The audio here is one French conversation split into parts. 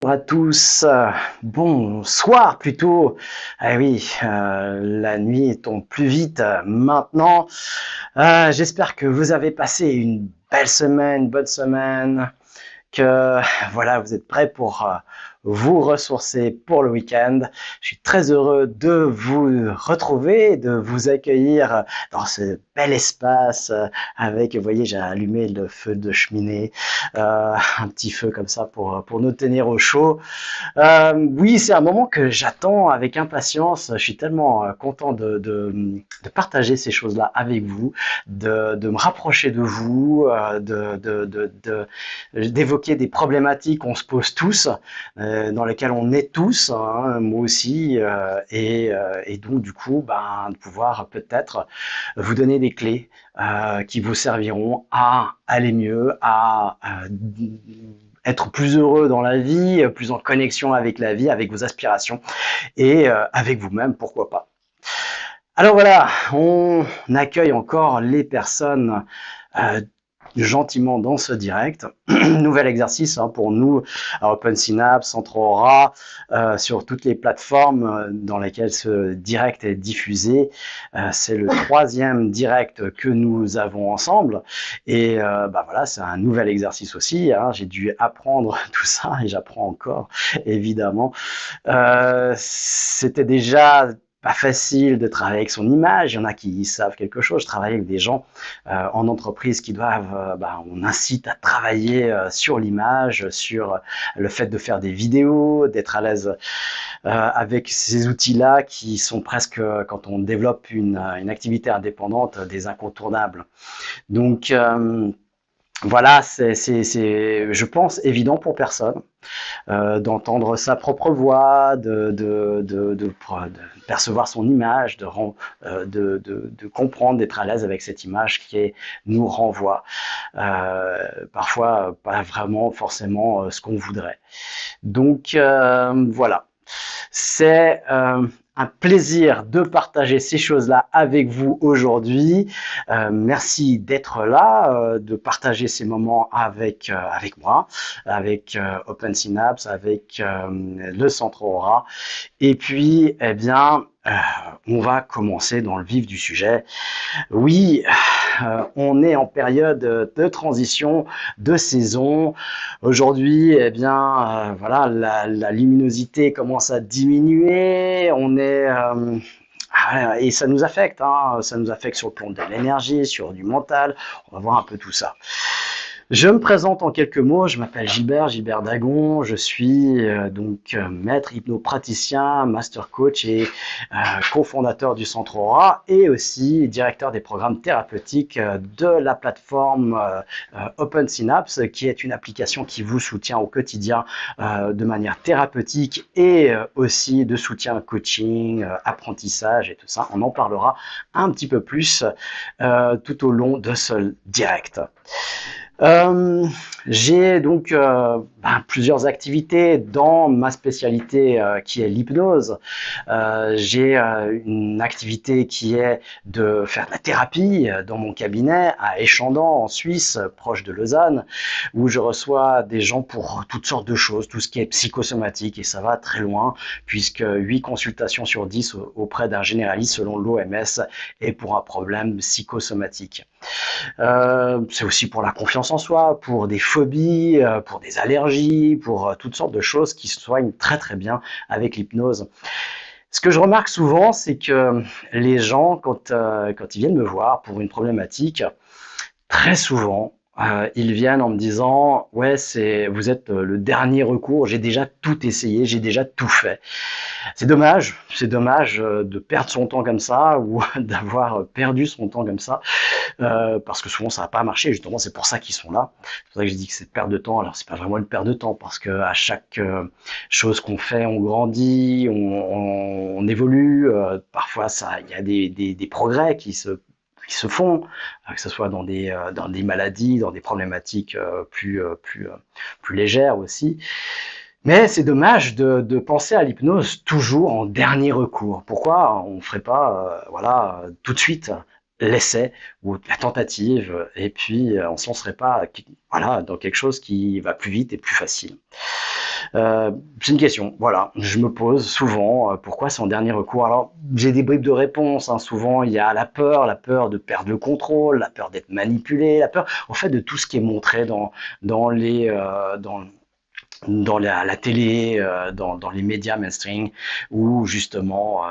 Bonjour à tous, bonsoir plutôt. Ah oui, la nuit tombe plus vite maintenant. J'espère que vous avez passé une belle semaine, bonne semaine, que voilà, vous êtes prêts pour vous ressourcer pour le week-end. Je suis très heureux de vous retrouver, de vous accueillir dans ce bel espace avec, vous voyez, j'ai allumé le feu de cheminée, un petit feu comme ça pour nous tenir au chaud. Oui, c'est un moment que j'attends avec impatience. Je suis tellement content de partager ces choses-là avec vous, de me rapprocher de vous, d'évoquer des problématiques qu'on se pose tous, dans lesquelles on est tous, hein, moi aussi, et donc du coup, ben, de pouvoir peut-être vous donner des clés qui vous serviront à aller mieux, à être plus heureux dans la vie, plus en connexion avec la vie, avec vos aspirations et avec vous-même, pourquoi pas. Alors voilà, on accueille encore les personnes euh, gentiment dans ce direct. Nouvel exercice pour nous à Open Synapse, Centre Aura, sur toutes les plateformes dans lesquelles ce direct est diffusé. C'est le troisième direct que nous avons ensemble. Et bah voilà, c'est un nouvel exercice aussi. J'ai dû apprendre tout ça et j'apprends encore, évidemment. C'était déjà pas facile de travailler avec son image. Il y en a qui savent quelque chose. Je travaille avec des gens en entreprise qui doivent, on incite à travailler sur l'image, sur le fait de faire des vidéos, d'être à l'aise avec ces outils-là qui sont presque, quand on développe une activité indépendante, des incontournables. Donc, voilà, je pense, évident pour personne d'entendre sa propre voix, de percevoir son image, de comprendre, d'être à l'aise avec cette image qui nous renvoie. Parfois, pas vraiment forcément ce qu'on voudrait. Donc voilà, c'est un plaisir de partager ces choses-là avec vous aujourd'hui. Merci d'être là, de partager ces moments avec moi, avec Open Synapse, avec le Centre Aura. Et puis, eh bien, on va commencer dans le vif du sujet. Oui, on est en période de transition, de saison. Aujourd'hui, eh bien, voilà, la luminosité commence à diminuer. Et ça nous affecte, hein, ça nous affecte sur le plan de l'énergie, sur du mental. On va voir un peu tout ça. Je me présente en quelques mots, je m'appelle Gilbert Dagon, je suis maître hypnopraticien, master coach et cofondateur du Centre Aura et aussi directeur des programmes thérapeutiques de la plateforme Open Synapse, qui est une application qui vous soutient au quotidien de manière thérapeutique et aussi de soutien coaching, apprentissage et tout ça. On en parlera un petit peu plus tout au long de ce direct. Euh, j'ai donc plusieurs activités dans ma spécialité qui est l'hypnose. J'ai une activité qui est de faire de la thérapie dans mon cabinet à Échandon en Suisse, proche de Lausanne, où je reçois des gens pour toutes sortes de choses, tout ce qui est psychosomatique, et ça va très loin, puisque 8 consultations sur 10 auprès d'un généraliste selon l'OMS est pour un problème psychosomatique. C'est aussi pour la confiance en soi, pour des phobies, pour des allergies, pour toutes sortes de choses qui se soignent très très bien avec l'hypnose. Ce que je remarque souvent, c'est que les gens, quand ils viennent me voir pour une problématique, très souvent, ils viennent en me disant ouais, vous êtes le dernier recours, j'ai déjà tout essayé, j'ai déjà tout fait. C'est dommage de perdre son temps comme ça ou d'avoir perdu son temps comme ça, parce que souvent ça n'a pas marché. Justement, c'est pour ça qu'ils sont là. C'est pour ça que je dis que c'est de perte de temps. Alors c'est pas vraiment une perte de temps parce que à chaque chose qu'on fait, on grandit, on évolue. Parfois, il y a des progrès qui se font, que ce soit dans des maladies, dans des problématiques plus légères aussi. Mais c'est dommage de penser à l'hypnose toujours en dernier recours. Pourquoi on ne ferait pas, voilà, tout de suite l'essai ou la tentative, et puis on ne se lancerait pas, voilà, dans quelque chose qui va plus vite et plus facile. C'est une question, voilà, je me pose souvent, pourquoi c'est en dernier recours? Alors, j'ai des bribes de réponses, hein. Souvent il y a la peur de perdre le contrôle, la peur d'être manipulé, la peur, en fait, de tout ce qui est montré dans les, dans la télé, dans les médias mainstream, où justement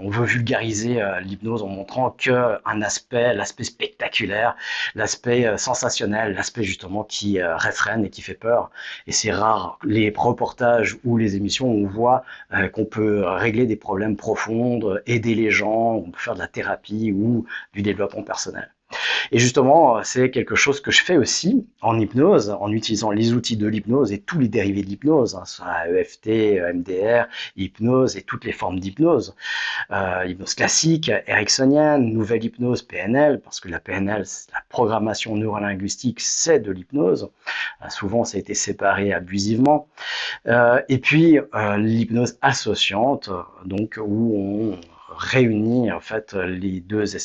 on veut vulgariser l'hypnose en montrant que l'aspect spectaculaire, l'aspect sensationnel, l'aspect justement qui réfrène et qui fait peur. Et c'est rare les reportages ou les émissions où on voit qu'on peut régler des problèmes profonds, aider les gens, on peut faire de la thérapie ou du développement personnel. Et justement, c'est quelque chose que je fais aussi en hypnose, en utilisant les outils de l'hypnose et tous les dérivés de l'hypnose, hein, soit EFT, EMDR, hypnose et toutes les formes d'hypnose. Hypnose classique, ericksonienne, nouvelle hypnose, PNL, parce que la PNL, la programmation neurolinguistique, c'est de l'hypnose. Souvent, ça a été séparé abusivement. Et puis, l'hypnose associante, donc où on réunit en fait les deux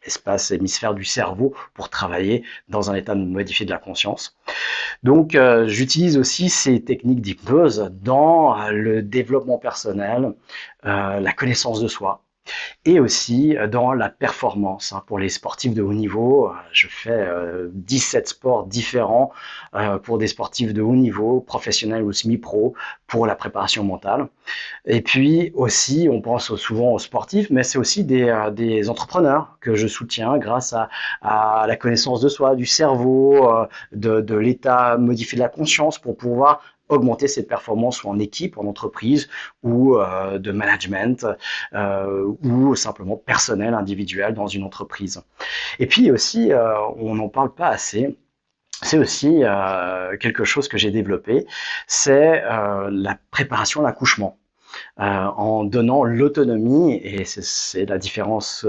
espaces hémisphères du cerveau pour travailler dans un état modifié de la conscience. Donc, j'utilise aussi ces techniques d'hypnose dans le développement personnel, la connaissance de soi, et aussi dans la performance. Hein. Pour les sportifs de haut niveau, je fais 17 sports différents pour des sportifs de haut niveau, professionnels ou semi-pro, pour la préparation mentale. Et puis aussi, on pense souvent aux sportifs, mais c'est aussi des entrepreneurs que je soutiens grâce à la connaissance de soi, du cerveau, de l'état modifié de la conscience pour pouvoir augmenter ses performances soit en équipe, en entreprise ou de management ou simplement personnel, individuel dans une entreprise. Et puis aussi, on n'en parle pas assez, c'est aussi quelque chose que j'ai développé, c'est la préparation à l'accouchement. En donnant l'autonomie, et c'est la différence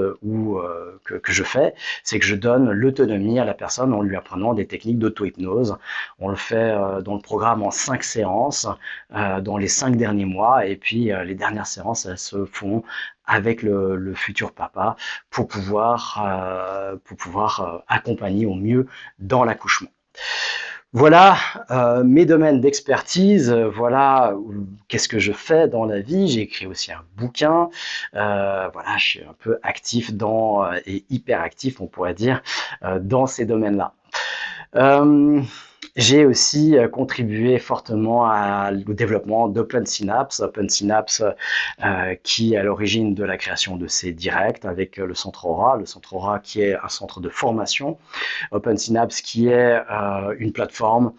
que je fais, c'est que je donne l'autonomie à la personne en lui apprenant des techniques d'auto-hypnose. On le fait dans le programme en 5 séances, dans les 5 derniers mois, et puis les dernières séances, elles se font avec le futur papa pour pouvoir accompagner au mieux dans l'accouchement. Voilà mes domaines d'expertise, voilà qu'est-ce que je fais dans la vie. J'ai écrit aussi un bouquin, voilà, je suis un peu actif et hyper actif, on pourrait dire, dans ces domaines-là. Euh, j'ai aussi contribué fortement au développement d'Open Synapse, qui est à l'origine de la création de ces directs avec le Centre Aura qui est un centre de formation, Open Synapse qui est une plateforme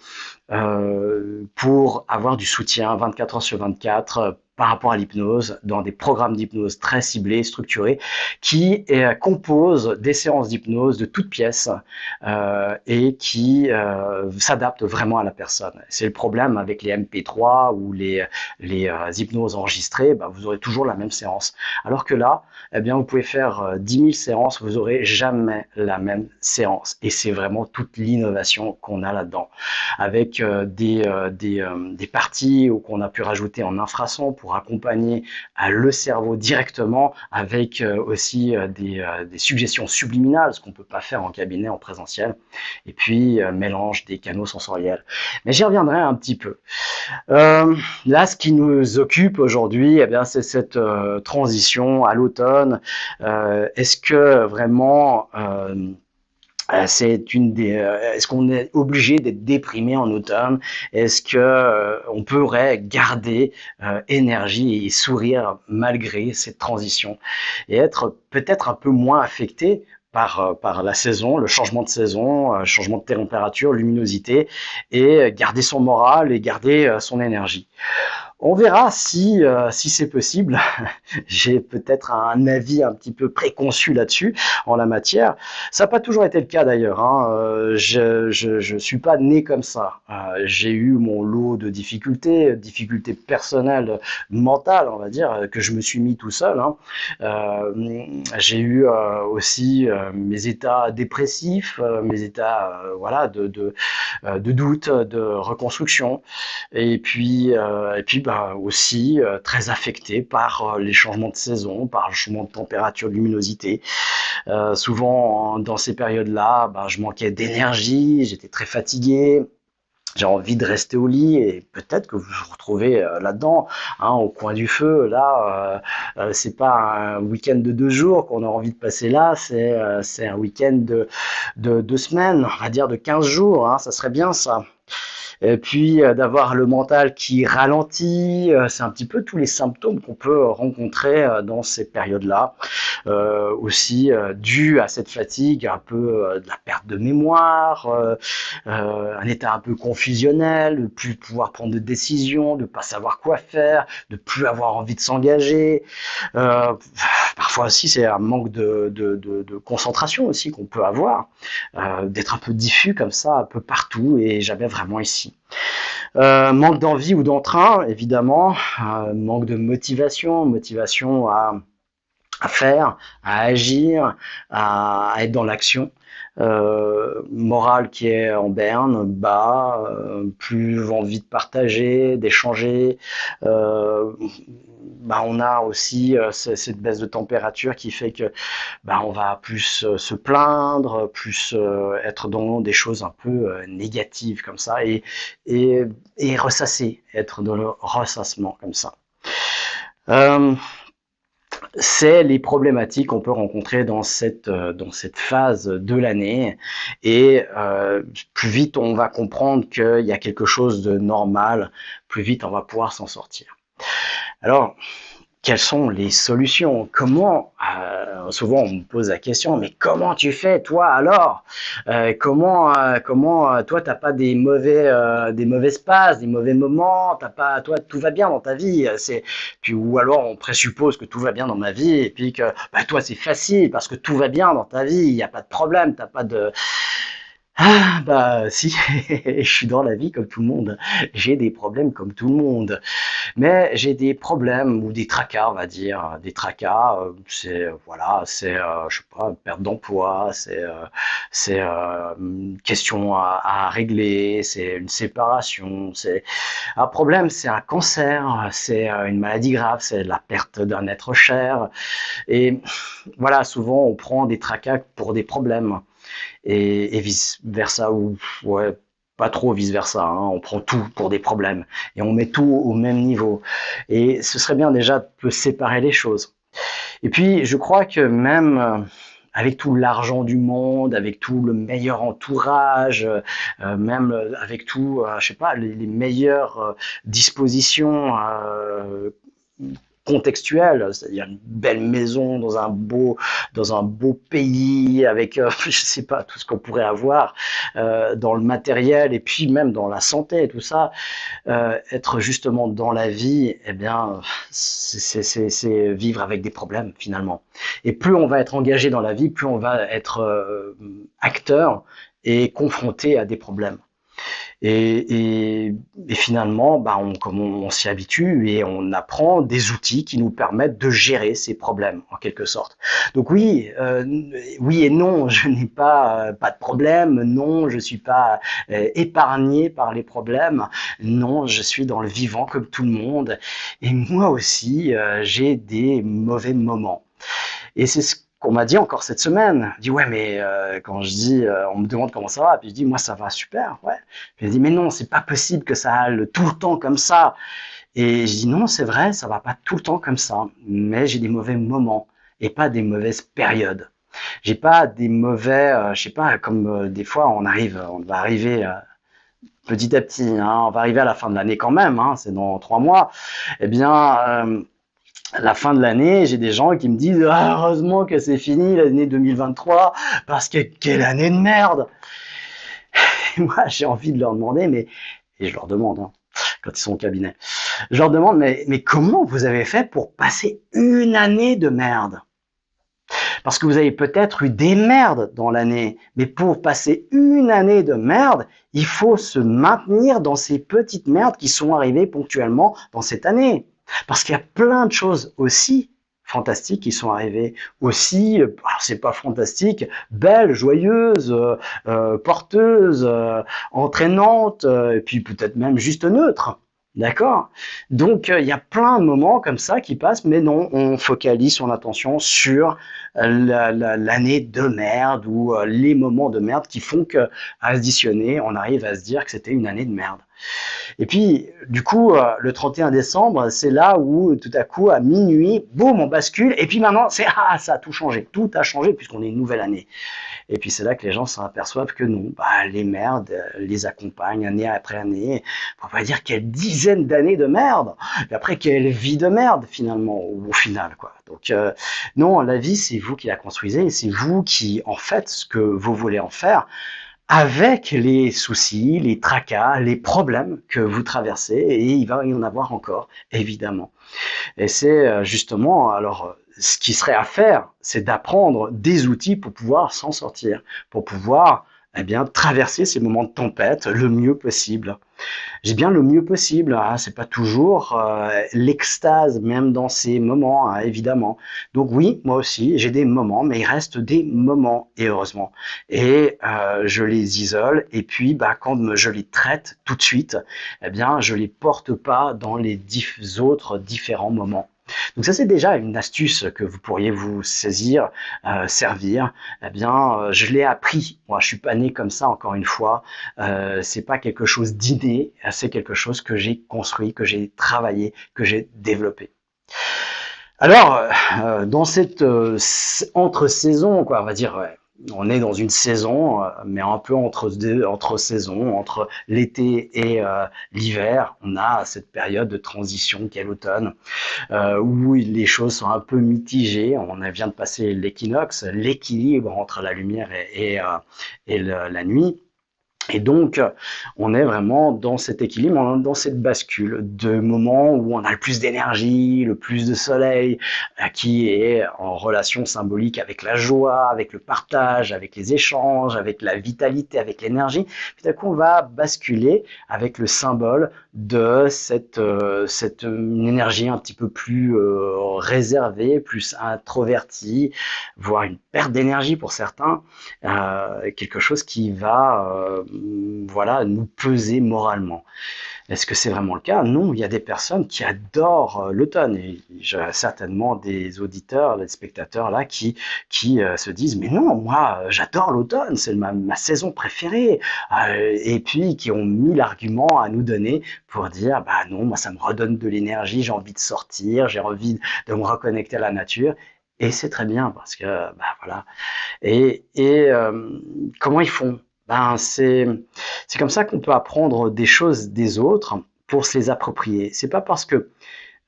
pour avoir du soutien 24 heures sur 24 par rapport à l'hypnose, dans des programmes d'hypnose très ciblés, structurés, qui composent des séances d'hypnose de toutes pièces et qui s'adaptent vraiment à la personne. C'est le problème avec les MP3 ou les hypnoses enregistrées, bah, vous aurez toujours la même séance. Alors que là, eh bien, vous pouvez faire 10 000 séances, vous n'aurez jamais la même séance. Et c'est vraiment toute l'innovation qu'on a là-dedans. Avec des parties qu'on a pu rajouter en infrason pour accompagner le cerveau directement, avec aussi des suggestions subliminales, ce qu'on ne peut pas faire en cabinet en présentiel, et puis mélange des canaux sensoriels. Mais j'y reviendrai un petit peu. Là, ce qui nous occupe aujourd'hui, eh bien, c'est cette transition à l'automne. Est-ce que vraiment est-ce qu'on est obligé d'être déprimé en automne? Est-ce que on pourrait garder énergie et sourire malgré cette transition et être peut-être un peu moins affecté par la saison, le changement de saison, changement de température, luminosité, et garder son moral et garder son énergie. On verra si c'est possible. J'ai peut-être un avis un petit peu préconçu là-dessus, en la matière. Ça n'a pas toujours été le cas d'ailleurs. Hein. Je suis pas né comme ça. J'ai eu mon lot de difficultés personnelles, mentales, on va dire, que je me suis mis tout seul. Hein. J'ai eu aussi mes états dépressifs, mes états voilà de doute, de reconstruction, et puis bah, aussi très affecté par les changements de saison, par le changement de température, de luminosité. Souvent dans ces périodes-là, bah, je manquais d'énergie, j'étais très fatigué. J'ai envie de rester au lit et peut-être que vous vous retrouvez là-dedans, hein, au coin du feu. Là, c'est pas un week-end de 2 jours qu'on a envie de passer là, c'est un week-end de 2 semaines, on va dire de 15 jours. Hein, ça serait bien ça. Et puis d'avoir le mental qui ralentit, c'est un petit peu tous les symptômes qu'on peut rencontrer dans ces périodes-là. Aussi dû à cette fatigue, un peu de la perte de mémoire, un état un peu confusionnel, de plus pouvoir prendre de décisions, de pas savoir quoi faire, de plus avoir envie de s'engager. Euh, Parfois aussi, c'est un manque de concentration aussi qu'on peut avoir, d'être un peu diffus comme ça, un peu partout et jamais vraiment ici. Manque d'envie ou d'entrain, évidemment, manque de motivation à faire, à agir, à être dans l'action. Morale qui est en berne, bas, plus envie de partager, d'échanger. On a aussi cette baisse de température qui fait que on va plus se plaindre, plus être dans des choses un peu négatives comme ça et, et ressasser, être dans le ressassement comme ça. Euh, c'est les problématiques qu'on peut rencontrer dans cette phase de l'année. Et plus vite on va comprendre qu'il y a quelque chose de normal, plus vite on va pouvoir s'en sortir. Alors, quelles sont les solutions? Comment souvent on me pose la question, mais comment tu fais toi alors? Comment toi t'as pas des mauvaises passes, des mauvais moments, t'as pas toi tout va bien dans ta vie, c'est puis ou alors on présuppose que tout va bien dans ma vie et puis que toi c'est facile parce que tout va bien dans ta vie, il y a pas de problème, t'as pas de si, je suis dans la vie comme tout le monde. J'ai des problèmes comme tout le monde. Mais j'ai des problèmes ou des tracas, on va dire. Des tracas, je sais pas, une perte d'emploi, une question à régler, c'est une séparation, c'est un problème, c'est un cancer, c'est une maladie grave, c'est la perte d'un être cher. Et voilà, souvent on prend des tracas pour des problèmes et vice versa ou ouais pas trop vice versa, hein. On prend tout pour des problèmes et on met tout au même niveau et ce serait bien déjà de séparer les choses. Et puis je crois que même avec tout l'argent du monde, avec tout le meilleur entourage, même avec tout, je sais pas, les meilleures dispositions contextuel, c'est-à-dire une belle maison dans un beau pays avec, je sais pas, tout ce qu'on pourrait avoir dans le matériel et puis même dans la santé et tout ça, être justement dans la vie, eh bien, c'est vivre avec des problèmes finalement. Et plus on va être engagé dans la vie, plus on va être acteur et confronté à des problèmes. Et finalement, on s'y habitue et on apprend des outils qui nous permettent de gérer ces problèmes, en quelque sorte. Donc oui, oui et non, je n'ai pas de problème, non, je suis pas épargné par les problèmes, non, je suis dans le vivant comme tout le monde. Et moi aussi, j'ai des mauvais moments. Et c'est ce qu'on m'a dit encore cette semaine. Je dis ouais mais quand je dis on me demande comment ça va, puis je dis moi ça va super, ouais. Puis je dis mais non, c'est pas possible que ça aille tout le temps comme ça. Et je dis non, c'est vrai, ça va pas tout le temps comme ça, mais j'ai des mauvais moments et pas des mauvaises périodes. J'ai pas des mauvais je sais pas comme des fois on va arriver petit à petit, hein, on va arriver à la fin de l'année quand même, hein, c'est dans 3 mois. Eh bien à la fin de l'année, j'ai des gens qui me disent ah, heureusement que c'est fini l'année 2023 parce que quelle année de merde. Et moi, j'ai envie de leur demander, mais et je leur demande hein, quand ils sont au cabinet, je leur demande mais comment vous avez fait pour passer une année de merde? Parce que vous avez peut-être eu des merdes dans l'année, mais pour passer une année de merde, il faut se maintenir dans ces petites merdes qui sont arrivées ponctuellement dans cette année. Parce qu'il y a plein de choses aussi fantastiques qui sont arrivées, aussi, alors c'est pas fantastique, belles, joyeuses, porteuses, entraînantes, et puis peut-être même juste neutres. D'accord? Donc, il y a plein de moments comme ça qui passent, mais non, on focalise son attention sur l'année de merde ou les moments de merde qui font que, à additionner, on arrive à se dire que c'était une année de merde. Et puis, du coup, le 31 décembre, c'est là où, tout à coup, à minuit, boum, on bascule. Et puis maintenant, ça a tout changé. Tout a changé puisqu'on est une nouvelle année. Et puis c'est là que les gens s'aperçoivent que non, bah, les merdes les accompagnent année après année. Pour pas dire quelle dizaine d'années de merde. Et après, quelle vie de merde, finalement, au final, quoi. Donc, non, la vie, c'est vous qui la construisez. Et c'est vous qui en faites ce que vous voulez en faire avec les soucis, les tracas, les problèmes que vous traversez, et il va y en avoir encore, évidemment. Et c'est justement, alors, ce qui serait à faire, c'est d'apprendre des outils pour pouvoir s'en sortir, pour pouvoir, eh bien, traverser ces moments de tempête le mieux possible. J'ai bien le mieux possible, hein, c'est pas toujours l'extase même dans ces moments, hein, évidemment. Donc oui, moi aussi, j'ai des moments, mais il reste des moments, et heureusement. Et je les isole, et puis bah, quand je les traite tout de suite, eh bien, je les porte pas dans les autres différents moments. Donc ça c'est déjà une astuce que vous pourriez vous saisir, servir. Eh bien, je l'ai appris. Moi, je suis pas né comme ça. Encore une fois, c'est pas quelque chose d'inné. C'est quelque chose que j'ai construit, que j'ai travaillé, que j'ai développé. Alors, dans cette entre-saison, quoi, on va dire, ouais, on est dans une saison, mais un peu entre saisons, entre l'été et l'hiver, on a cette période de transition qu'est l'automne, où les choses sont un peu mitigées. On vient de passer l'équinoxe, l'équilibre entre la lumière et la nuit. Et donc, on est vraiment dans cet équilibre, dans cette bascule de moments où on a le plus d'énergie, le plus de soleil, qui est en relation symbolique avec la joie, avec le partage, avec les échanges, avec la vitalité, avec l'énergie. Puis d'un coup, on va basculer avec le symbole de cette une énergie un petit peu plus réservée, plus introvertie, voire une perte d'énergie pour certains, quelque chose qui va voilà, nous peser moralement. Est-ce que c'est vraiment le cas? Non, il y a des personnes qui adorent l'automne. Et j'ai certainement des auditeurs, des spectateurs là qui se disent mais non, moi j'adore l'automne, c'est ma saison préférée. Et puis qui ont mis l'argument à nous donner pour dire bah non, moi ça me redonne de l'énergie, j'ai envie de sortir, j'ai envie de me reconnecter à la nature. Et c'est très bien parce que bah voilà. Comment ils font? Ben c'est comme ça qu'on peut apprendre des choses des autres pour se les approprier. C'est pas parce que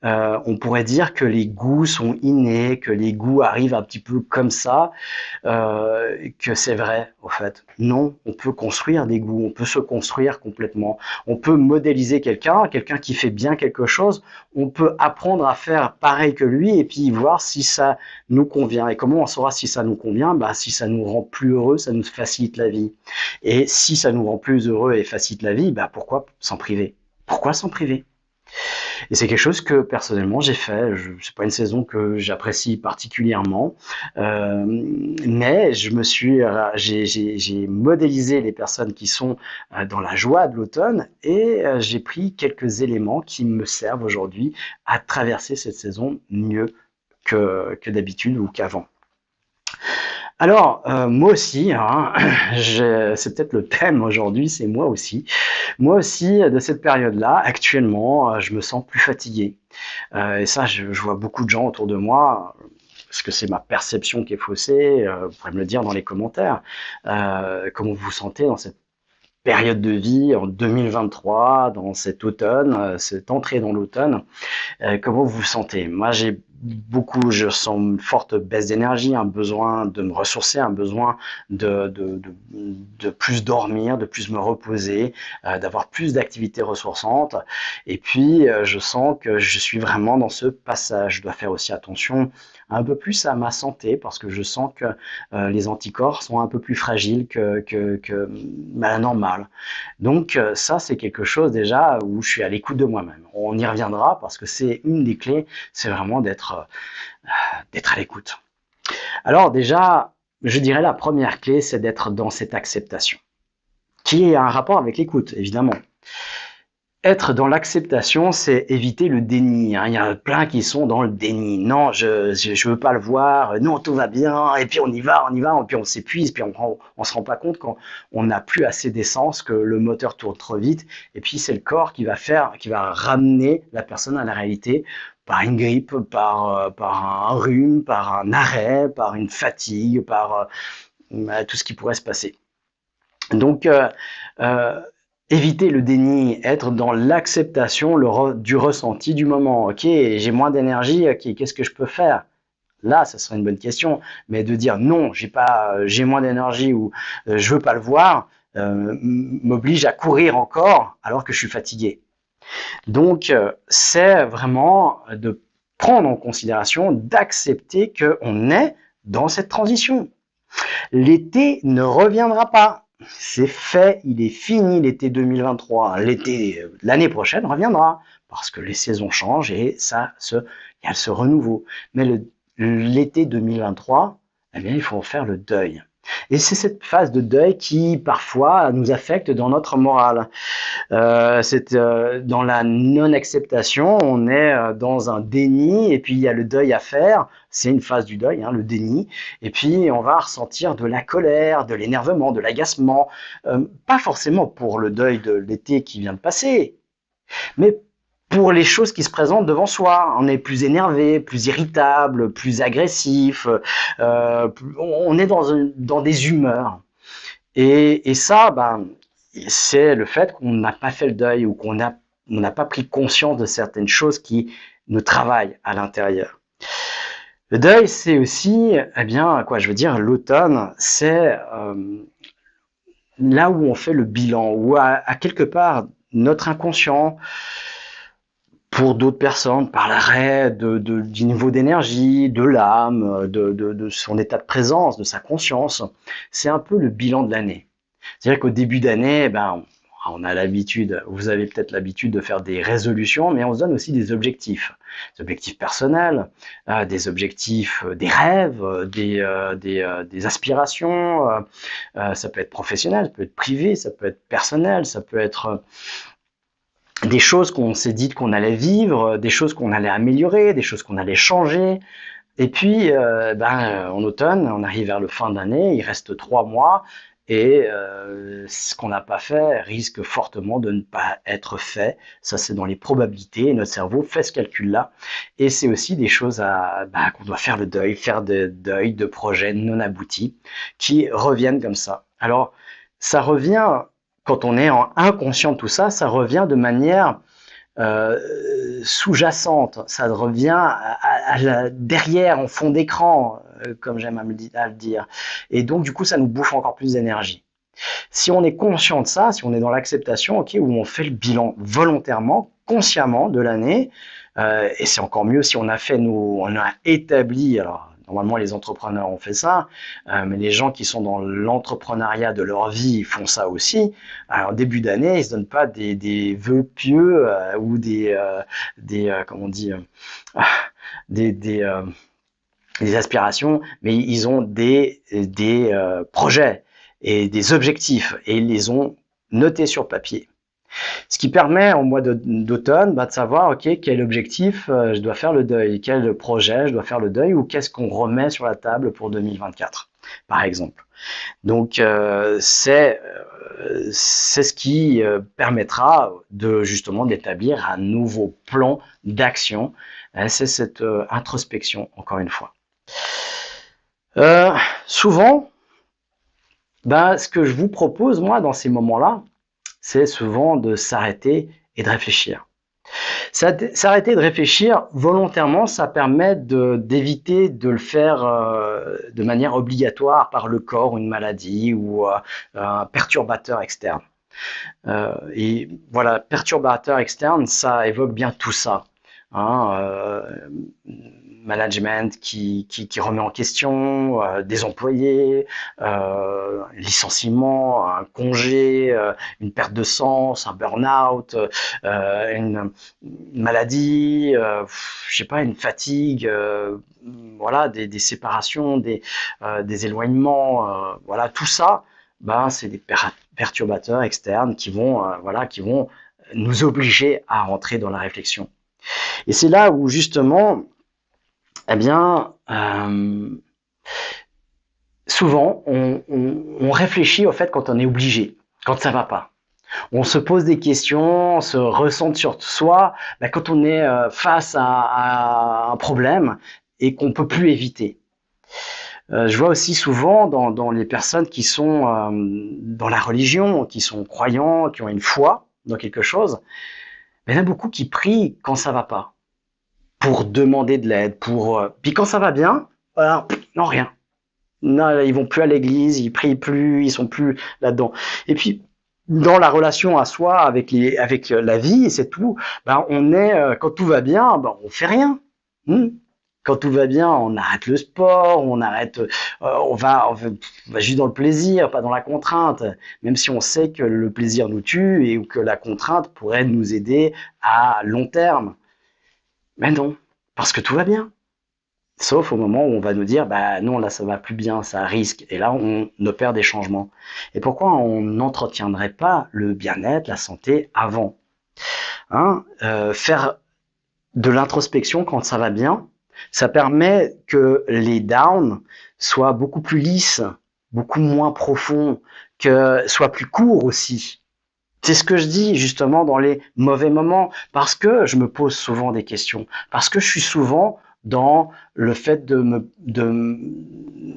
on pourrait dire que les goûts sont innés, que les goûts arrivent un petit peu comme ça, que c'est vrai, au fait. Non, on peut construire des goûts, on peut se construire complètement. On peut modéliser quelqu'un qui fait bien quelque chose, on peut apprendre à faire pareil que lui et puis voir si ça nous convient. Et comment on saura si ça nous convient? Bah, si ça nous rend plus heureux, ça nous facilite la vie. Et si ça nous rend plus heureux et facilite la vie, bah pourquoi s'en priver? Pourquoi s'en priver? Et c'est quelque chose que personnellement j'ai fait. C'est pas une saison que j'apprécie particulièrement, mais j'ai modélisé les personnes qui sont dans la joie de l'automne et j'ai pris quelques éléments qui me servent aujourd'hui à traverser cette saison mieux que d'habitude ou qu'avant. Alors, moi aussi, hein, c'est peut-être le thème aujourd'hui, c'est moi aussi. Moi aussi, de cette période-là, actuellement, je me sens plus fatigué. Et ça, je vois beaucoup de gens autour de moi, parce que c'est ma perception qui est faussée, vous pourrez me le dire dans les commentaires. Comment vous vous sentez dans cette période de vie en 2023, dans cet automne, cette entrée dans l'automne? Comment vous vous sentez? Moi, je sens une forte baisse d'énergie, un besoin de me ressourcer, un besoin de plus dormir, de plus me reposer, d'avoir plus d'activités ressourçantes. Et puis, je sens que je suis vraiment dans ce passage. Je dois faire aussi attention un peu plus à ma santé parce que je sens que les anticorps sont un peu plus fragiles que la normale. Donc ça, c'est quelque chose déjà où je suis à l'écoute de moi-même. On y reviendra parce que c'est une des clés, c'est vraiment d'être à l'écoute. Alors déjà, je dirais la première clé, c'est d'être dans cette acceptation, qui est un rapport avec l'écoute, évidemment. Être dans l'acceptation, c'est éviter le déni, hein. Il y a plein qui sont dans le déni. Non, je veux pas le voir. Non, tout va bien. Et puis on y va, et puis on s'épuise, puis on se rend pas compte quand on n'a plus assez d'essence, que le moteur tourne trop vite. Et puis c'est le corps qui va ramener la personne à la réalité par une grippe, par un rhume, par un arrêt, par une fatigue, par tout ce qui pourrait se passer. Donc, euh, éviter le déni, être dans l'acceptation du ressenti du moment. Ok, j'ai moins d'énergie, ok, qu'est-ce que je peux faire? Là, ça serait une bonne question. Mais de dire non, j'ai moins d'énergie ou je veux pas le voir, m'oblige à courir encore alors que je suis fatigué. Donc, c'est vraiment de prendre en considération, d'accepter qu'on est dans cette transition. L'été ne reviendra pas. C'est fait, il est fini l'été 2023. L'été, l'année prochaine reviendra parce que les saisons changent et il y a ce renouveau. Mais l'été 2023, eh bien, il faut en faire le deuil. Et c'est cette phase de deuil qui parfois nous affecte dans notre morale. Dans la non-acceptation, on est dans un déni, et puis il y a le deuil à faire, c'est une phase du deuil, hein, le déni, et puis on va ressentir de la colère, de l'énervement, de l'agacement, pas forcément pour le deuil de l'été qui vient de passer, mais pour les choses qui se présentent devant soi. On est plus énervé, plus irritable, plus agressif, on est dans des humeurs. Et ça, ben, c'est le fait qu'on n'a pas fait le deuil ou qu'on n'a pas pris conscience de certaines choses qui nous travaillent à l'intérieur. Le deuil, c'est aussi, eh bien, quoi, je veux dire, l'automne, c'est là où on fait le bilan, où à quelque part, notre inconscient, pour d'autres personnes, par l'arrêt du niveau d'énergie, de l'âme, de son état de présence, de sa conscience, c'est un peu le bilan de l'année. C'est-à-dire qu'au début d'année, ben, on a l'habitude, vous avez peut-être l'habitude de faire des résolutions, mais on se donne aussi des objectifs personnels, des objectifs, des rêves, des aspirations. Ça peut être professionnel, ça peut être privé, ça peut être personnel, ça peut être des choses qu'on s'est dit qu'on allait vivre, des choses qu'on allait améliorer, des choses qu'on allait changer. Et puis, en automne, on arrive vers le fin d'année, il reste 3 mois, et ce qu'on n'a pas fait risque fortement de ne pas être fait. Ça, c'est dans les probabilités, et notre cerveau fait ce calcul-là. Et c'est aussi des choses qu'on doit faire le deuil, faire de deuil de projets non aboutis qui reviennent comme ça. Alors, ça revient, quand on est inconscient de tout ça, ça revient de manière sous-jacente, ça revient derrière, en fond d'écran, comme j'aime à le dire. Et donc, du coup, ça nous bouffe encore plus d'énergie. Si on est conscient de ça, si on est dans l'acceptation, ok, où on fait le bilan volontairement, consciemment de l'année, et c'est encore mieux si on a établi, alors normalement les entrepreneurs ont fait ça, mais les gens qui sont dans l'entrepreneuriat de leur vie font ça aussi. Alors début d'année, ils se donnent pas des vœux pieux ou comment on dit, des, des, euh, des aspirations, mais ils ont des projets et des objectifs et ils les ont notés sur papier. Ce qui permet au mois d'automne de savoir, ok, quel objectif je dois faire le deuil, quel projet je dois faire le deuil ou qu'est-ce qu'on remet sur la table pour 2024, par exemple. Donc c'est ce qui permettra de justement d'établir un nouveau plan d'action. C'est cette introspection, encore une fois. Souvent, ce que je vous propose, moi, dans ces moments-là, c'est souvent de s'arrêter et de réfléchir. S'arrêter de réfléchir volontairement, ça permet d'éviter de le faire de manière obligatoire par le corps, une maladie ou un perturbateur externe. Et voilà, perturbateur externe, ça évoque bien tout ça. Hein, management qui remet en question, des employés, licenciement, un congé, une perte de sens, un burn-out, une maladie, je sais pas, une fatigue, voilà, des séparations, des éloignements, voilà, tout ça, c'est des perturbateurs externes qui vont nous obliger à rentrer dans la réflexion. Et c'est là où justement, eh bien, souvent, on réfléchit au fait quand on est obligé, quand ça va pas. On se pose des questions, on se ressent sur soi quand on est face à un problème et qu'on peut plus éviter. Je vois aussi souvent dans les personnes qui sont dans la religion, qui sont croyants, qui ont une foi dans quelque chose, il y en a beaucoup qui prient quand ça va pas, pour demander de l'aide, puis quand ça va bien, voilà, non rien. Non, ils vont plus à l'église, ils prient plus, ils sont plus là-dedans. Et puis dans la relation à soi avec la vie, c'est tout. On est quand tout va bien, on fait rien. Quand tout va bien, on arrête le sport, on va juste dans le plaisir, pas dans la contrainte. Même si on sait que le plaisir nous tue et que la contrainte pourrait nous aider à long terme. Mais non, parce que tout va bien. Sauf au moment où on va nous dire, non, là ça va plus bien, ça risque. Et là, on opère des changements. Et pourquoi on n'entretiendrait pas le bien-être, la santé avant, faire de l'introspection quand ça va bien, ça permet que les downs soient beaucoup plus lisses, beaucoup moins profonds, que soient plus courts aussi. C'est ce que je dis justement dans les mauvais moments, parce que je me pose souvent des questions, parce que je suis souvent dans le fait de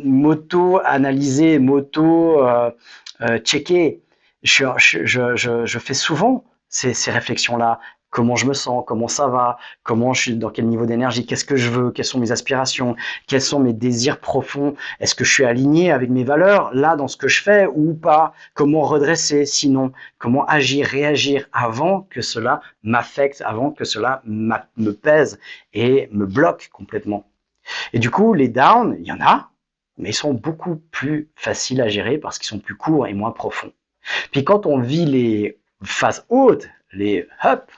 m'auto-analyser, m'auto-checker. Je fais souvent ces réflexions-là. Comment je me sens, comment ça va, comment je suis, dans quel niveau d'énergie, qu'est-ce que je veux, quelles sont mes aspirations, quels sont mes désirs profonds, est-ce que je suis aligné avec mes valeurs là dans ce que je fais ou pas, comment redresser sinon, comment agir, réagir avant que cela m'affecte, avant que cela me pèse et me bloque complètement. Et du coup, les downs, il y en a, mais ils sont beaucoup plus faciles à gérer parce qu'ils sont plus courts et moins profonds. Puis quand on vit les phases hautes, les up,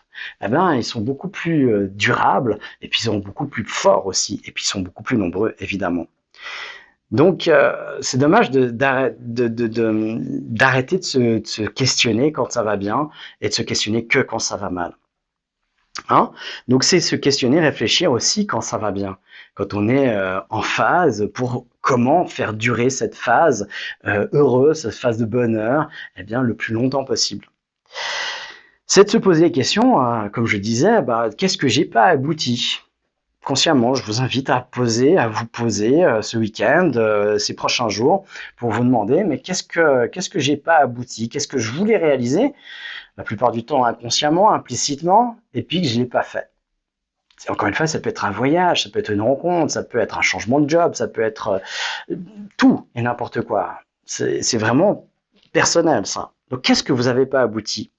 ils sont beaucoup plus durables et puis ils sont beaucoup plus forts aussi et puis ils sont beaucoup plus nombreux évidemment. Donc c'est dommage d'arrêter de se questionner quand ça va bien et de se questionner que quand ça va mal. Donc c'est se questionner, réfléchir aussi quand ça va bien, quand on est en phase pour comment faire durer cette phase heureuse, cette phase de bonheur, le plus longtemps possible. C'est de se poser les questions, comme je disais, qu'est-ce que j'ai pas abouti? Consciemment, je vous invite à vous poser ce week-end, ces prochains jours, pour vous demander, mais qu'est-ce que j'ai pas abouti? Qu'est-ce que je voulais réaliser? La plupart du temps inconsciemment, implicitement, et puis que je l'ai pas fait. Encore une fois, ça peut être un voyage, ça peut être une rencontre, ça peut être un changement de job, ça peut être tout et n'importe quoi. C'est vraiment personnel, ça. Donc, qu'est-ce que vous n'avez pas abouti?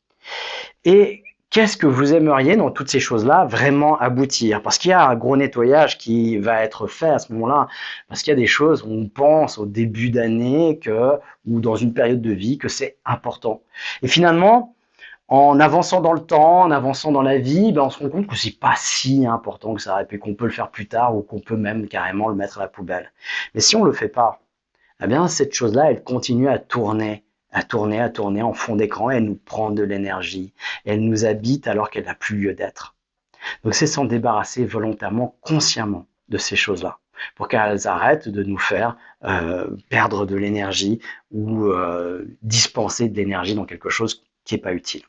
Et qu'est-ce que vous aimeriez dans toutes ces choses-là vraiment aboutir? Parce qu'il y a un gros nettoyage qui va être fait à ce moment-là, parce qu'il y a des choses où on pense au début d'année ou dans une période de vie que c'est important. Et finalement, en avançant dans le temps, en avançant dans la vie, on se rend compte que c'est pas si important que ça, et puis qu'on peut le faire plus tard ou qu'on peut même carrément le mettre à la poubelle. Mais si on le fait pas, cette chose-là, elle continue à tourner en fond d'écran, et elle nous prend de l'énergie, elle nous habite alors qu'elle n'a plus lieu d'être. Donc c'est s'en débarrasser volontairement, consciemment de ces choses-là, pour qu'elles arrêtent de nous faire perdre de l'énergie ou dispenser de l'énergie dans quelque chose qui n'est pas utile.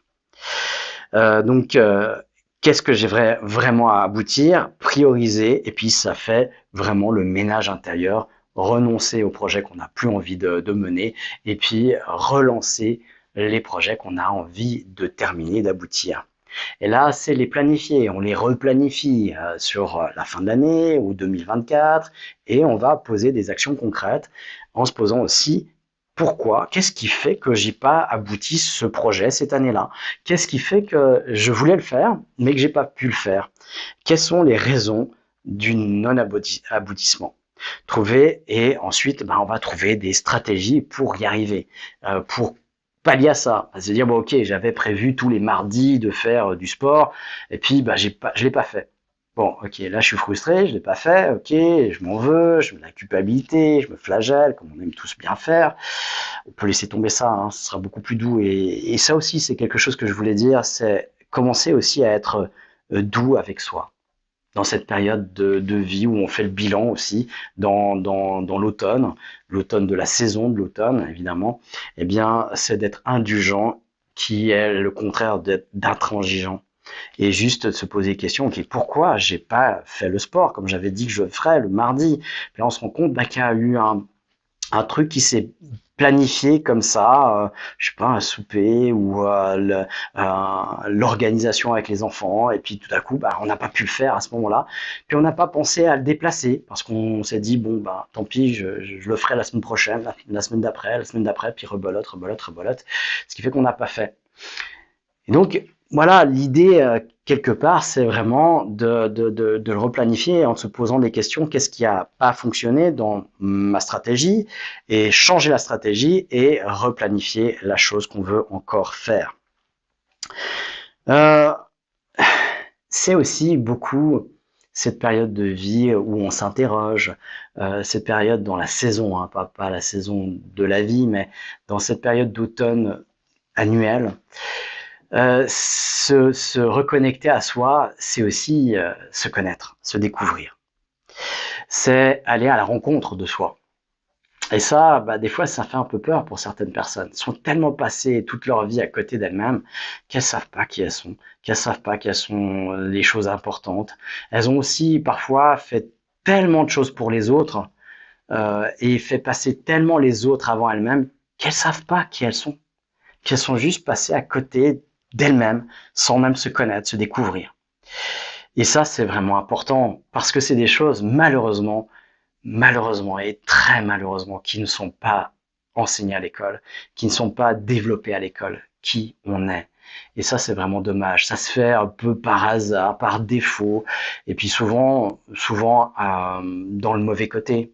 Qu'est-ce que j'aimerais vraiment à aboutir? Prioriser, et puis ça fait vraiment le ménage intérieur, renoncer aux projets qu'on n'a plus envie de mener, et puis relancer les projets qu'on a envie de terminer, d'aboutir. Et là, c'est les planifier, on les replanifie sur la fin de l'année ou 2024, et on va poser des actions concrètes en se posant aussi pourquoi, qu'est-ce qui fait que j'ai pas abouti ce projet cette année-là? Qu'est-ce qui fait que je voulais le faire, mais que j'ai pas pu le faire? Quelles sont les raisons du non-aboutissement? Trouver, et ensuite, on va trouver des stratégies pour y arriver, pour pallier à ça, à se dire ok, j'avais prévu tous les mardis de faire du sport, et puis je l'ai pas fait. Bon, ok, là je suis frustré, je l'ai pas fait, ok, je m'en veux, je me la culpabilité, je me flagelle, comme on aime tous bien faire. On peut laisser tomber ça, ce sera beaucoup plus doux. Et ça aussi, c'est quelque chose que je voulais dire, c'est commencer aussi à être doux avec soi dans cette période de vie où on fait le bilan aussi dans l'automne, l'automne de la saison de l'automne évidemment, eh bien c'est d'être indulgent qui est le contraire d'être d'intransigeant et juste de se poser des questions, ok, pourquoi j'ai pas fait le sport comme j'avais dit que je le ferais le mardi. Puis là on se rend compte qu'il y a eu un truc qui s'est planifié comme ça, je sais pas, un souper ou l'organisation avec les enfants, et puis tout à coup, bah, on n'a pas pu le faire à ce moment-là, puis on n'a pas pensé à le déplacer, parce qu'on s'est dit, bon, bah, tant pis, je le ferai la semaine prochaine, la semaine d'après, la semaine d'après, puis rebelote, rebelote, rebelote, ce qui fait qu'on n'a pas fait. Et donc, voilà, l'idée, quelque part, c'est vraiment de le replanifier en se posant des questions. Qu'est-ce qui a pas fonctionné dans ma stratégie? Et changer la stratégie et replanifier la chose qu'on veut encore faire. Euh, c'est aussi beaucoup cette période de vie où on s'interroge, cette période dans la saison, hein, pas la saison de la vie, mais dans cette période d'automne annuelle. Se reconnecter à soi, c'est aussi se connaître, se découvrir. C'est aller à la rencontre de soi. Et ça, bah, des fois, ça fait un peu peur pour certaines personnes. Elles sont tellement passées toute leur vie à côté d'elles-mêmes qu'elles savent pas qui elles sont, qu'elles savent pas quelles sont les choses importantes. Elles ont aussi parfois fait tellement de choses pour les autres et fait passer tellement les autres avant elles-mêmes qu'elles savent pas qui elles sont, qu'elles sont juste passées à côté d'elles-mêmes sans même se connaître, se découvrir. Et ça, c'est vraiment important parce que c'est des choses, malheureusement et très malheureusement, qui ne sont pas enseignées à l'école, qui ne sont pas développées à l'école, qui on est. Et ça, c'est vraiment dommage. Ça se fait un peu par hasard, par défaut, et puis souvent dans le mauvais côté.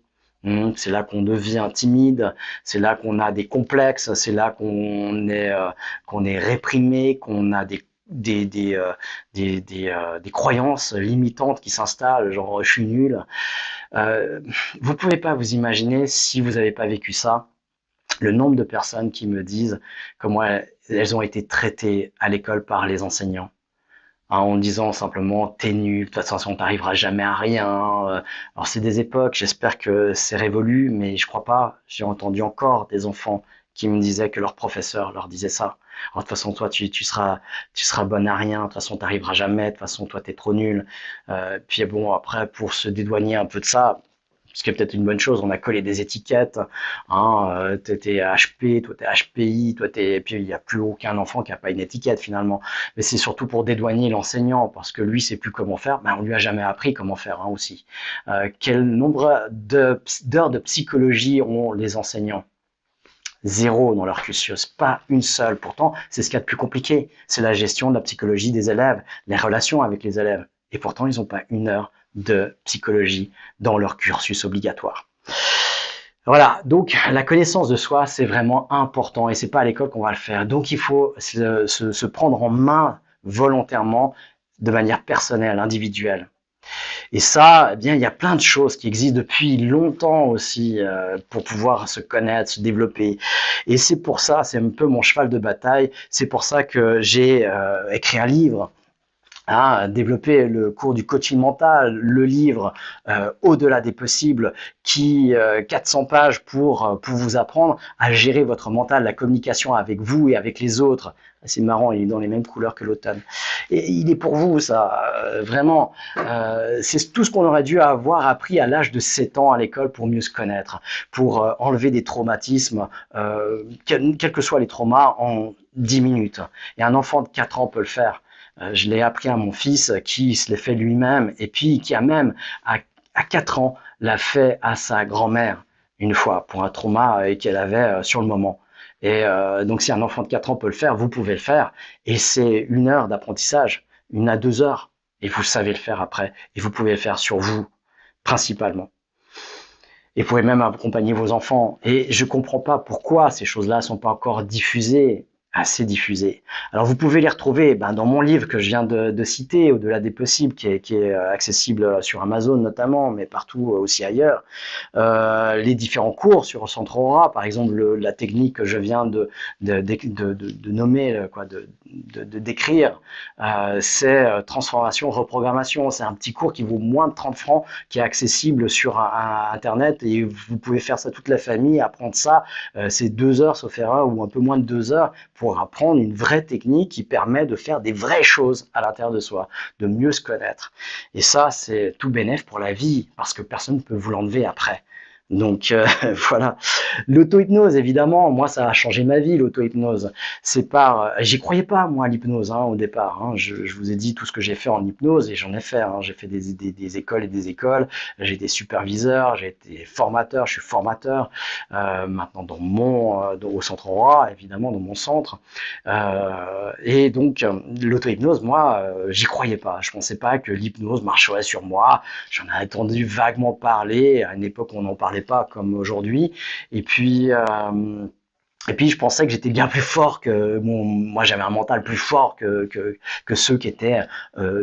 C'est là qu'on devient timide, c'est là qu'on a des complexes, c'est là qu'on est réprimé, qu'on a des croyances limitantes qui s'installent, genre je suis nul. Euh, Vous pouvez pas vous imaginer, si vous n'avez pas vécu ça, le nombre de personnes qui me disent comment elles ont été traitées à l'école par les enseignants. Hein, en disant simplement t'es nul, de toute façon t'arriveras jamais à rien. Alors c'est des époques, j'espère que c'est révolu, mais je crois pas. J'ai entendu encore des enfants qui me disaient que leur professeur leur disait ça. Alors, de toute façon toi tu seras bonne à rien, de toute façon t'arriveras jamais, de toute façon toi t'es trop nul. Puis bon après pour se dédouaner un peu de ça, ce qui est peut-être une bonne chose, on a collé des étiquettes, hein, t'es HP, toi t'es HPI, toi t'es, et puis il n'y a plus aucun enfant qui a pas une étiquette finalement. Mais c'est surtout pour dédouaner l'enseignant, parce que lui sait plus comment faire, ben on lui a jamais appris comment faire hein, aussi. Quel nombre d'heures de psychologie ont les enseignants? Zéro dans leur cursus, pas une seule. Pourtant, c'est ce qu'il y a de plus compliqué. C'est la gestion de la psychologie des élèves, les relations avec les élèves. Et pourtant, ils n'ont pas une heure de psychologie dans leur cursus obligatoire. Voilà, donc la connaissance de soi, c'est vraiment important et c'est pas à l'école qu'on va le faire. Donc il faut se prendre en main volontairement de manière personnelle, individuelle. Et ça, eh bien, il y a plein de choses qui existent depuis longtemps aussi pour pouvoir se connaître, se développer. Et c'est pour ça, c'est un peu mon cheval de bataille. C'est pour ça que j'ai écrit un livre. Hein, développer le cours du coaching mental, le livre Au-delà des possibles, qui 400 pages pour vous apprendre à gérer votre mental, la communication avec vous et avec les autres. C'est marrant, il est dans les mêmes couleurs que l'automne. Et il est pour vous, ça, vraiment. C'est tout ce qu'on aurait dû avoir appris à l'âge de 7 ans à l'école pour mieux se connaître, pour enlever des traumatismes, quels que soient les traumas, en 10 minutes. Et un enfant de 4 ans peut le faire. Je l'ai appris à mon fils qui se l'est fait lui-même et puis qui a même, à 4 ans, l'a fait à sa grand-mère une fois pour un trauma qu'elle avait sur le moment. Et donc si un enfant de 4 ans peut le faire, vous pouvez le faire. Et c'est 1 heure d'apprentissage, 1 à 2 heures. Et vous savez le faire après. Et vous pouvez le faire sur vous, principalement. Et vous pouvez même accompagner vos enfants. Et je comprends pas pourquoi ces choses-là sont pas encore diffusées assez diffusées. Alors vous pouvez les retrouver dans mon livre que je viens de citer, Au-delà des possibles, qui est accessible sur Amazon notamment, mais partout aussi ailleurs. Les différents cours sur Centre Aura, par exemple la technique que je viens de nommer, de décrire, c'est transformation, reprogrammation. C'est un petit cours qui vaut moins de 30 francs, qui est accessible sur Internet, et vous pouvez faire ça toute la famille, apprendre ça. C'est 2 heures, sauf erreur, ou un peu moins de 2 heures, pour apprendre une vraie technique qui permet de faire des vraies choses à l'intérieur de soi, de mieux se connaître. Et ça, c'est tout bénef pour la vie, parce que personne ne peut vous l'enlever après. Donc voilà. L'auto-hypnose, évidemment, moi ça a changé ma vie, l'auto-hypnose. C'est pas, j'y croyais pas moi à l'hypnose au départ. Je vous ai dit tout ce que j'ai fait en hypnose, et j'en ai fait. J'ai fait des écoles et des écoles. J'ai été superviseur, j'ai été formateur, je suis formateur maintenant au centre Aura, évidemment dans mon centre. Et donc l'auto-hypnose, moi, j'y croyais pas. Je pensais pas que l'hypnose marcherait sur moi. J'en ai entendu vaguement parler à une époque où on n'en parlait pas comme aujourd'hui. Et puis, je pensais que j'étais bien plus fort moi j'avais un mental plus fort que ceux qui étaient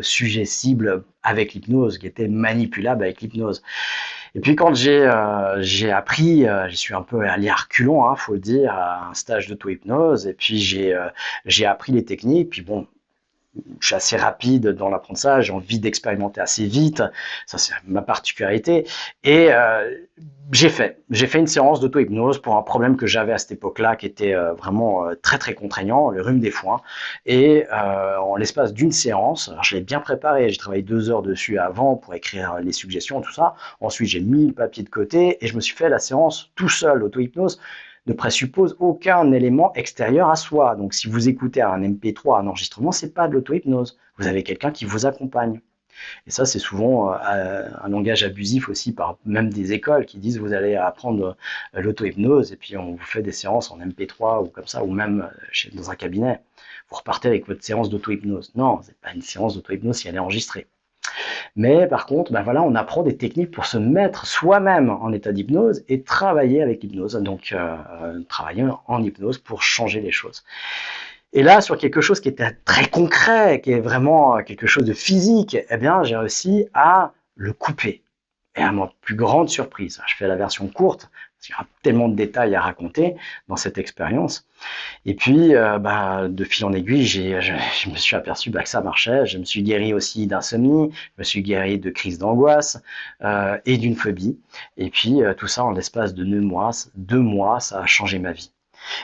suggestibles avec l'hypnose, qui étaient manipulables avec l'hypnose. Et puis quand j'ai appris, j'y suis un peu allé à reculons, faut le dire, à un stage d'auto-hypnose, et puis j'ai appris les techniques, puis bon, je suis assez rapide dans l'apprentissage, j'ai envie d'expérimenter assez vite, ça c'est ma particularité, et j'ai fait une séance d'auto-hypnose pour un problème que j'avais à cette époque-là, qui était vraiment très très contraignant, le rhume des foins, et en l'espace d'une séance, alors je l'ai bien préparé, j'ai travaillé 2 heures dessus avant pour écrire les suggestions, tout ça, ensuite j'ai mis le papier de côté, et je me suis fait la séance tout seul, l'auto-hypnose, ne présuppose aucun élément extérieur à soi. Donc si vous écoutez un MP3, un enregistrement, c'est pas de l'auto-hypnose. Vous avez quelqu'un qui vous accompagne. Et ça, c'est souvent un langage abusif aussi par même des écoles qui disent vous allez apprendre l'auto-hypnose, et puis on vous fait des séances en MP3 ou comme ça, ou même dans un cabinet. Vous repartez avec votre séance d'auto-hypnose. Non, c'est pas une séance d'auto-hypnose si elle est enregistrée. Mais par contre, voilà, on apprend des techniques pour se mettre soi-même en état d'hypnose et travailler avec l'hypnose. Donc, travailler en hypnose pour changer les choses. Et là, sur quelque chose qui était très concret, qui est vraiment quelque chose de physique, eh bien, j'ai réussi à le couper. Et à ma plus grande surprise, je fais la version courte, parce qu'il y a tellement de détails à raconter dans cette expérience. Et puis, de fil en aiguille, je me suis aperçu que ça marchait. Je me suis guéri aussi d'insomnie, je me suis guéri de crise d'angoisse et d'une phobie. Et puis, tout ça en l'espace de 2 mois, ça a changé ma vie.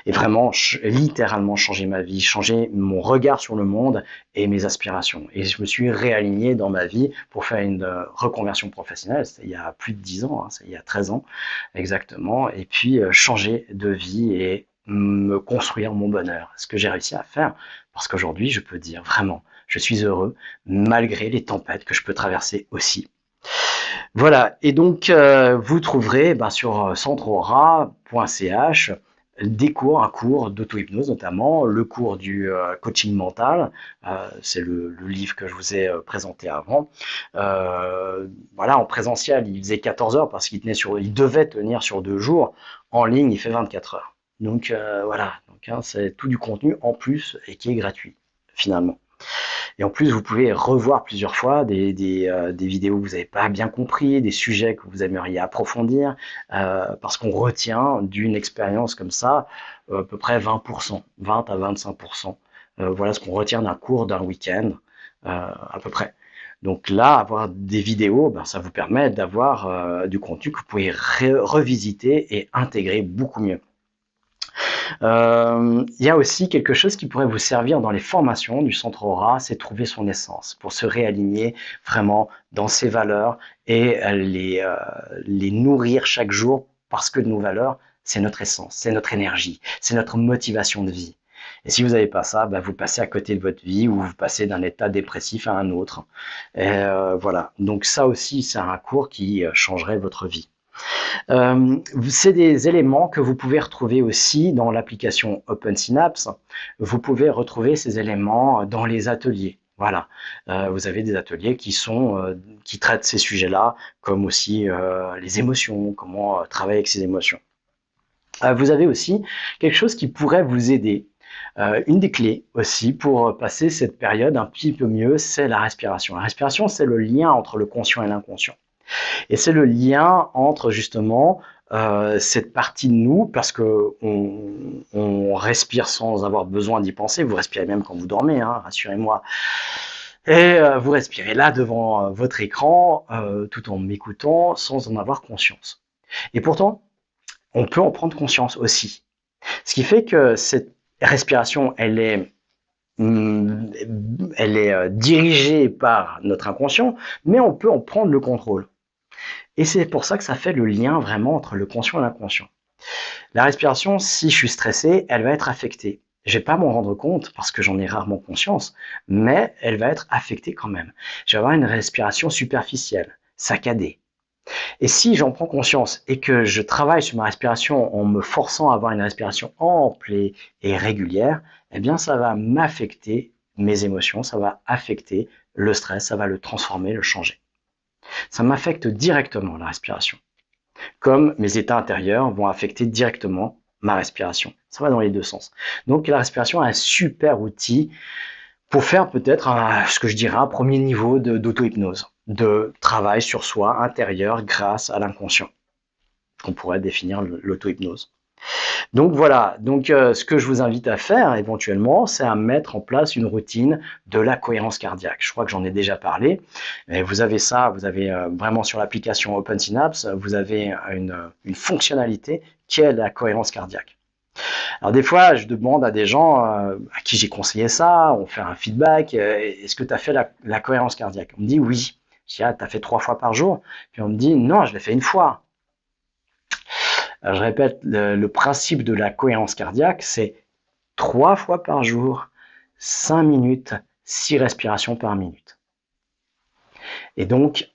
Et vraiment, littéralement changé ma vie, changé mon regard sur le monde et mes aspirations. Et je me suis réaligné dans ma vie pour faire une reconversion professionnelle. C'était il y a plus de 10 ans, il y a 13 ans exactement. Et puis changer de vie et me construire mon bonheur. Ce que j'ai réussi à faire, parce qu'aujourd'hui, je peux dire vraiment, je suis heureux malgré les tempêtes que je peux traverser aussi. Voilà, et donc vous trouverez sur centreaura.ch un cours d'auto-hypnose notamment, le cours du coaching mental, c'est le livre que je vous ai présenté avant. Voilà, en présentiel, il faisait 14 heures parce il devait tenir sur 2 jours. En ligne, il fait 24 heures. Donc voilà, c'est tout du contenu en plus et qui est gratuit finalement. Et en plus, vous pouvez revoir plusieurs fois des vidéos que vous n'avez pas bien compris, des sujets que vous aimeriez approfondir, parce qu'on retient d'une expérience comme ça à peu près 20%, 20 à 25%. Voilà ce qu'on retient d'un cours d'un week-end, à peu près. Donc là, avoir des vidéos, ça vous permet d'avoir du contenu que vous pouvez revisiter et intégrer beaucoup mieux. Il y a aussi quelque chose qui pourrait vous servir dans les formations du Centre Aura, c'est trouver son essence, pour se réaligner vraiment dans ses valeurs et les nourrir chaque jour, parce que nos valeurs, c'est notre essence, c'est notre énergie, c'est notre motivation de vie. Et si vous n'avez pas ça, vous passez à côté de votre vie, ou vous passez d'un état dépressif à un autre. Et voilà. Donc ça aussi, c'est un cours qui changerait votre vie. C'est des éléments que vous pouvez retrouver aussi dans l'application OpenSynapse. Vous pouvez retrouver ces éléments dans les ateliers. Voilà, vous avez des ateliers qui traitent ces sujets-là, comme aussi les émotions, comment travailler avec ces émotions. Vous avez aussi quelque chose qui pourrait vous aider. Une des clés aussi pour passer cette période un petit peu mieux, c'est la respiration. La respiration, c'est le lien entre le conscient et l'inconscient. Et c'est le lien entre justement cette partie de nous, parce que on respire sans avoir besoin d'y penser. Vous respirez même quand vous dormez, hein, rassurez-moi. Et vous respirez là devant votre écran, tout en m'écoutant, sans en avoir conscience. Et pourtant, on peut en prendre conscience aussi. Ce qui fait que cette respiration, elle est dirigée par notre inconscient, mais on peut en prendre le contrôle. Et c'est pour ça que ça fait le lien vraiment entre le conscient et l'inconscient. La respiration, si je suis stressé, elle va être affectée. Je vais pas m'en rendre compte parce que j'en ai rarement conscience, mais elle va être affectée quand même. Je vais avoir une respiration superficielle, saccadée. Et si j'en prends conscience et que je travaille sur ma respiration en me forçant à avoir une respiration ample et régulière, eh bien ça va m'affecter mes émotions, ça va affecter le stress, ça va le transformer, le changer. Ça m'affecte directement la respiration, comme mes états intérieurs vont affecter directement ma respiration. Ça va dans les deux sens. Donc la respiration est un super outil pour faire peut-être ce que je dirais un premier niveau d'auto-hypnose, de travail sur soi intérieur grâce à l'inconscient, qu'on pourrait définir l'auto-hypnose. Donc voilà, donc ce que je vous invite à faire éventuellement, c'est à mettre en place une routine de la cohérence cardiaque. Je crois que j'en ai déjà parlé. Et vous avez ça, vous avez vraiment sur l'application OpenSynapse, vous avez une fonctionnalité qui est la cohérence cardiaque. Alors des fois, je demande à des gens à qui j'ai conseillé ça, on fait un feedback, est-ce que tu as fait la cohérence cardiaque? On me dit oui. Je dis, ah, tu as fait 3 fois par jour? Puis on me dit, non, je l'ai fait une fois. Alors, je répète, le principe de la cohérence cardiaque, c'est 3 fois par jour, 5 minutes, 6 respirations par minute. Et donc,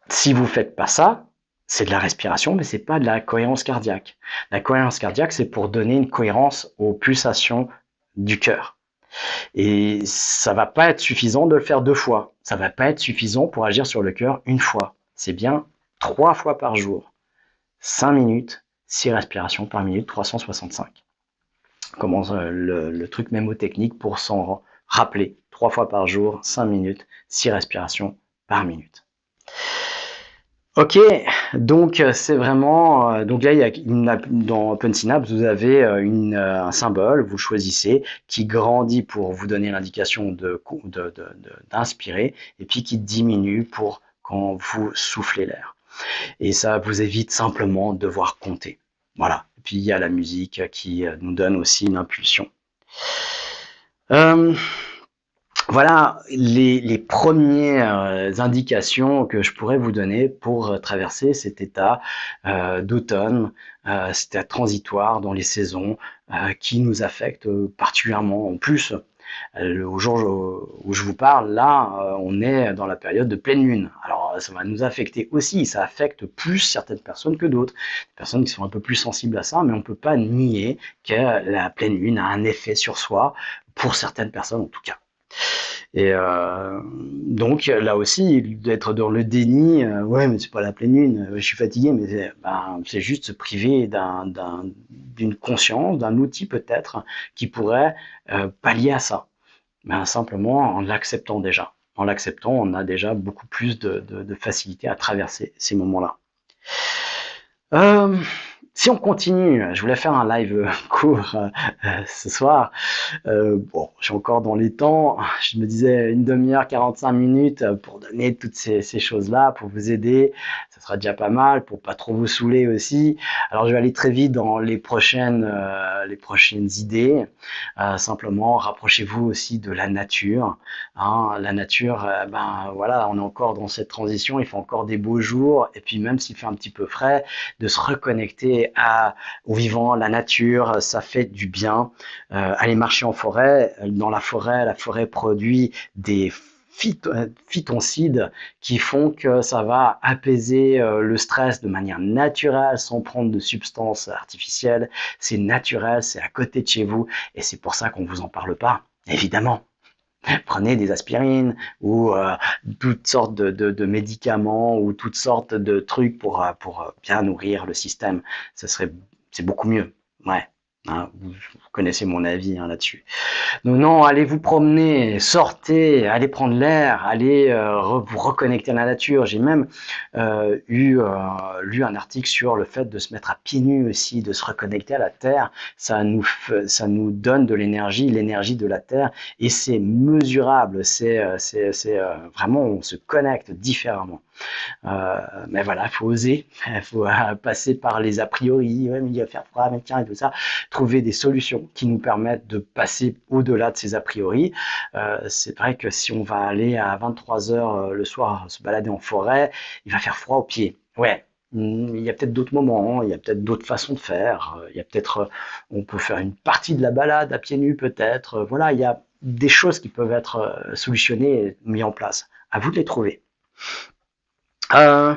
si vous ne faites pas ça, c'est de la respiration, mais c'est pas de la cohérence cardiaque. La cohérence cardiaque, c'est pour donner une cohérence aux pulsations du cœur. Et ça va pas être suffisant de le faire 2 fois. Ça va pas être suffisant pour agir sur le cœur une fois. C'est bien 3 fois par jour. 5 minutes, 6 respirations par minute, 365. Comment le truc mémotechnique pour s'en rappeler. 3 fois par jour, 5 minutes, 6 respirations par minute. Ok, donc c'est vraiment, donc là il y a dans OpenSynapse vous avez un symbole, vous choisissez qui grandit pour vous donner l'indication d'inspirer et puis qui diminue pour quand vous soufflez l'air. Et ça vous évite simplement de devoir compter. Voilà. Et puis il y a la musique qui nous donne aussi une impulsion. Voilà les premières indications que je pourrais vous donner pour traverser cet état d'automne, cet état transitoire dans les saisons qui nous affecte particulièrement. En plus, au jour où je vous parle, là, on est dans la période de pleine lune. Alors, ça va nous affecter aussi. Ça affecte plus certaines personnes que d'autres. Des personnes qui sont un peu plus sensibles à ça, mais on ne peut pas nier que la pleine lune a un effet sur soi, pour certaines personnes en tout cas. Et donc là aussi, d'être dans le déni, ouais, mais c'est pas la pleine lune, je suis fatigué, mais c'est juste se priver d'une conscience, d'un outil peut-être qui pourrait pallier à ça. Ben, simplement en l'acceptant déjà. En l'acceptant, on a déjà beaucoup plus de facilité à traverser ces moments-là. Si on continue, je voulais faire un live court ce soir. Bon, je suis encore dans les temps. Je me disais une demi-heure, 45 minutes pour donner toutes ces choses-là, pour vous aider. Ça sera déjà pas mal, pour pas trop vous saouler aussi. Alors, je vais aller très vite dans les prochaines idées. Simplement, rapprochez-vous aussi de la nature. Hein, la nature, ben voilà, on est encore dans cette transition. Il fait encore des beaux jours. Et puis, même s'il fait un petit peu frais, de se reconnecter au vivant, la nature, ça fait du bien. Aller marcher en forêt, dans la forêt produit des phytoncides qui font que ça va apaiser le stress de manière naturelle sans prendre de substances artificielles. C'est naturel, c'est à côté de chez vous et c'est pour ça qu'on vous en parle pas, évidemment. Prenez des aspirines ou toutes sortes de médicaments ou toutes sortes de trucs pour bien nourrir le système. C'est beaucoup mieux. Ouais. Hein, vous connaissez mon avis hein, là-dessus. Donc non, allez vous promener, sortez, allez prendre l'air, allez vous reconnecter à la nature. J'ai même lu un article sur le fait de se mettre à pieds nus aussi, de se reconnecter à la terre. Ça nous donne de l'énergie de la terre, et c'est mesurable. Vraiment, on se connecte différemment. Mais voilà, il faut oser, il faut passer par les a priori, ouais, mais il va faire froid, mais tiens, et tout ça, trouver des solutions qui nous permettent de passer au-delà de ces a priori. C'est vrai que si on va aller à 23 heures le soir se balader en forêt, il va faire froid aux pieds. Ouais. Il y a peut-être d'autres moments, il y a peut-être d'autres façons de faire, il y a peut-être, on peut faire une partie de la balade à pieds nus peut-être, voilà, il y a des choses qui peuvent être solutionnées et mises en place. À vous de les trouver. Euh,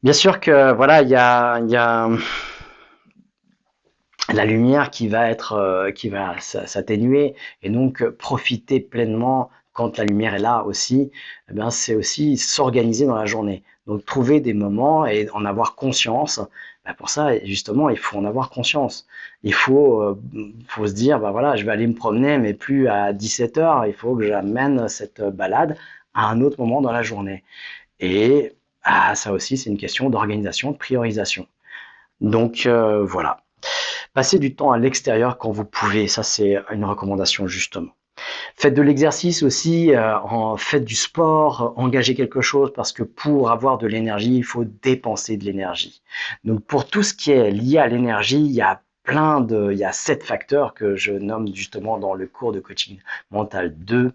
Bien sûr que voilà, il y a la lumière qui va s'atténuer, et donc profiter pleinement quand la lumière est là aussi. Eh bien, c'est aussi s'organiser dans la journée. Donc trouver des moments et en avoir conscience. Ben, pour ça, justement, il faut en avoir conscience. Faut se dire, ben voilà, je vais aller me promener, mais plus à 17 heures. Il faut que j'amène cette balade à un autre moment dans la journée. Et ça aussi, c'est une question d'organisation, de priorisation. Donc voilà. Passez du temps à l'extérieur quand vous pouvez, ça c'est une recommandation justement. Faites de l'exercice aussi, faites du sport, engagez quelque chose, parce que pour avoir de l'énergie, il faut dépenser de l'énergie. Donc pour tout ce qui est lié à l'énergie, il y a 7 facteurs que je nomme justement dans le cours de coaching mental 2.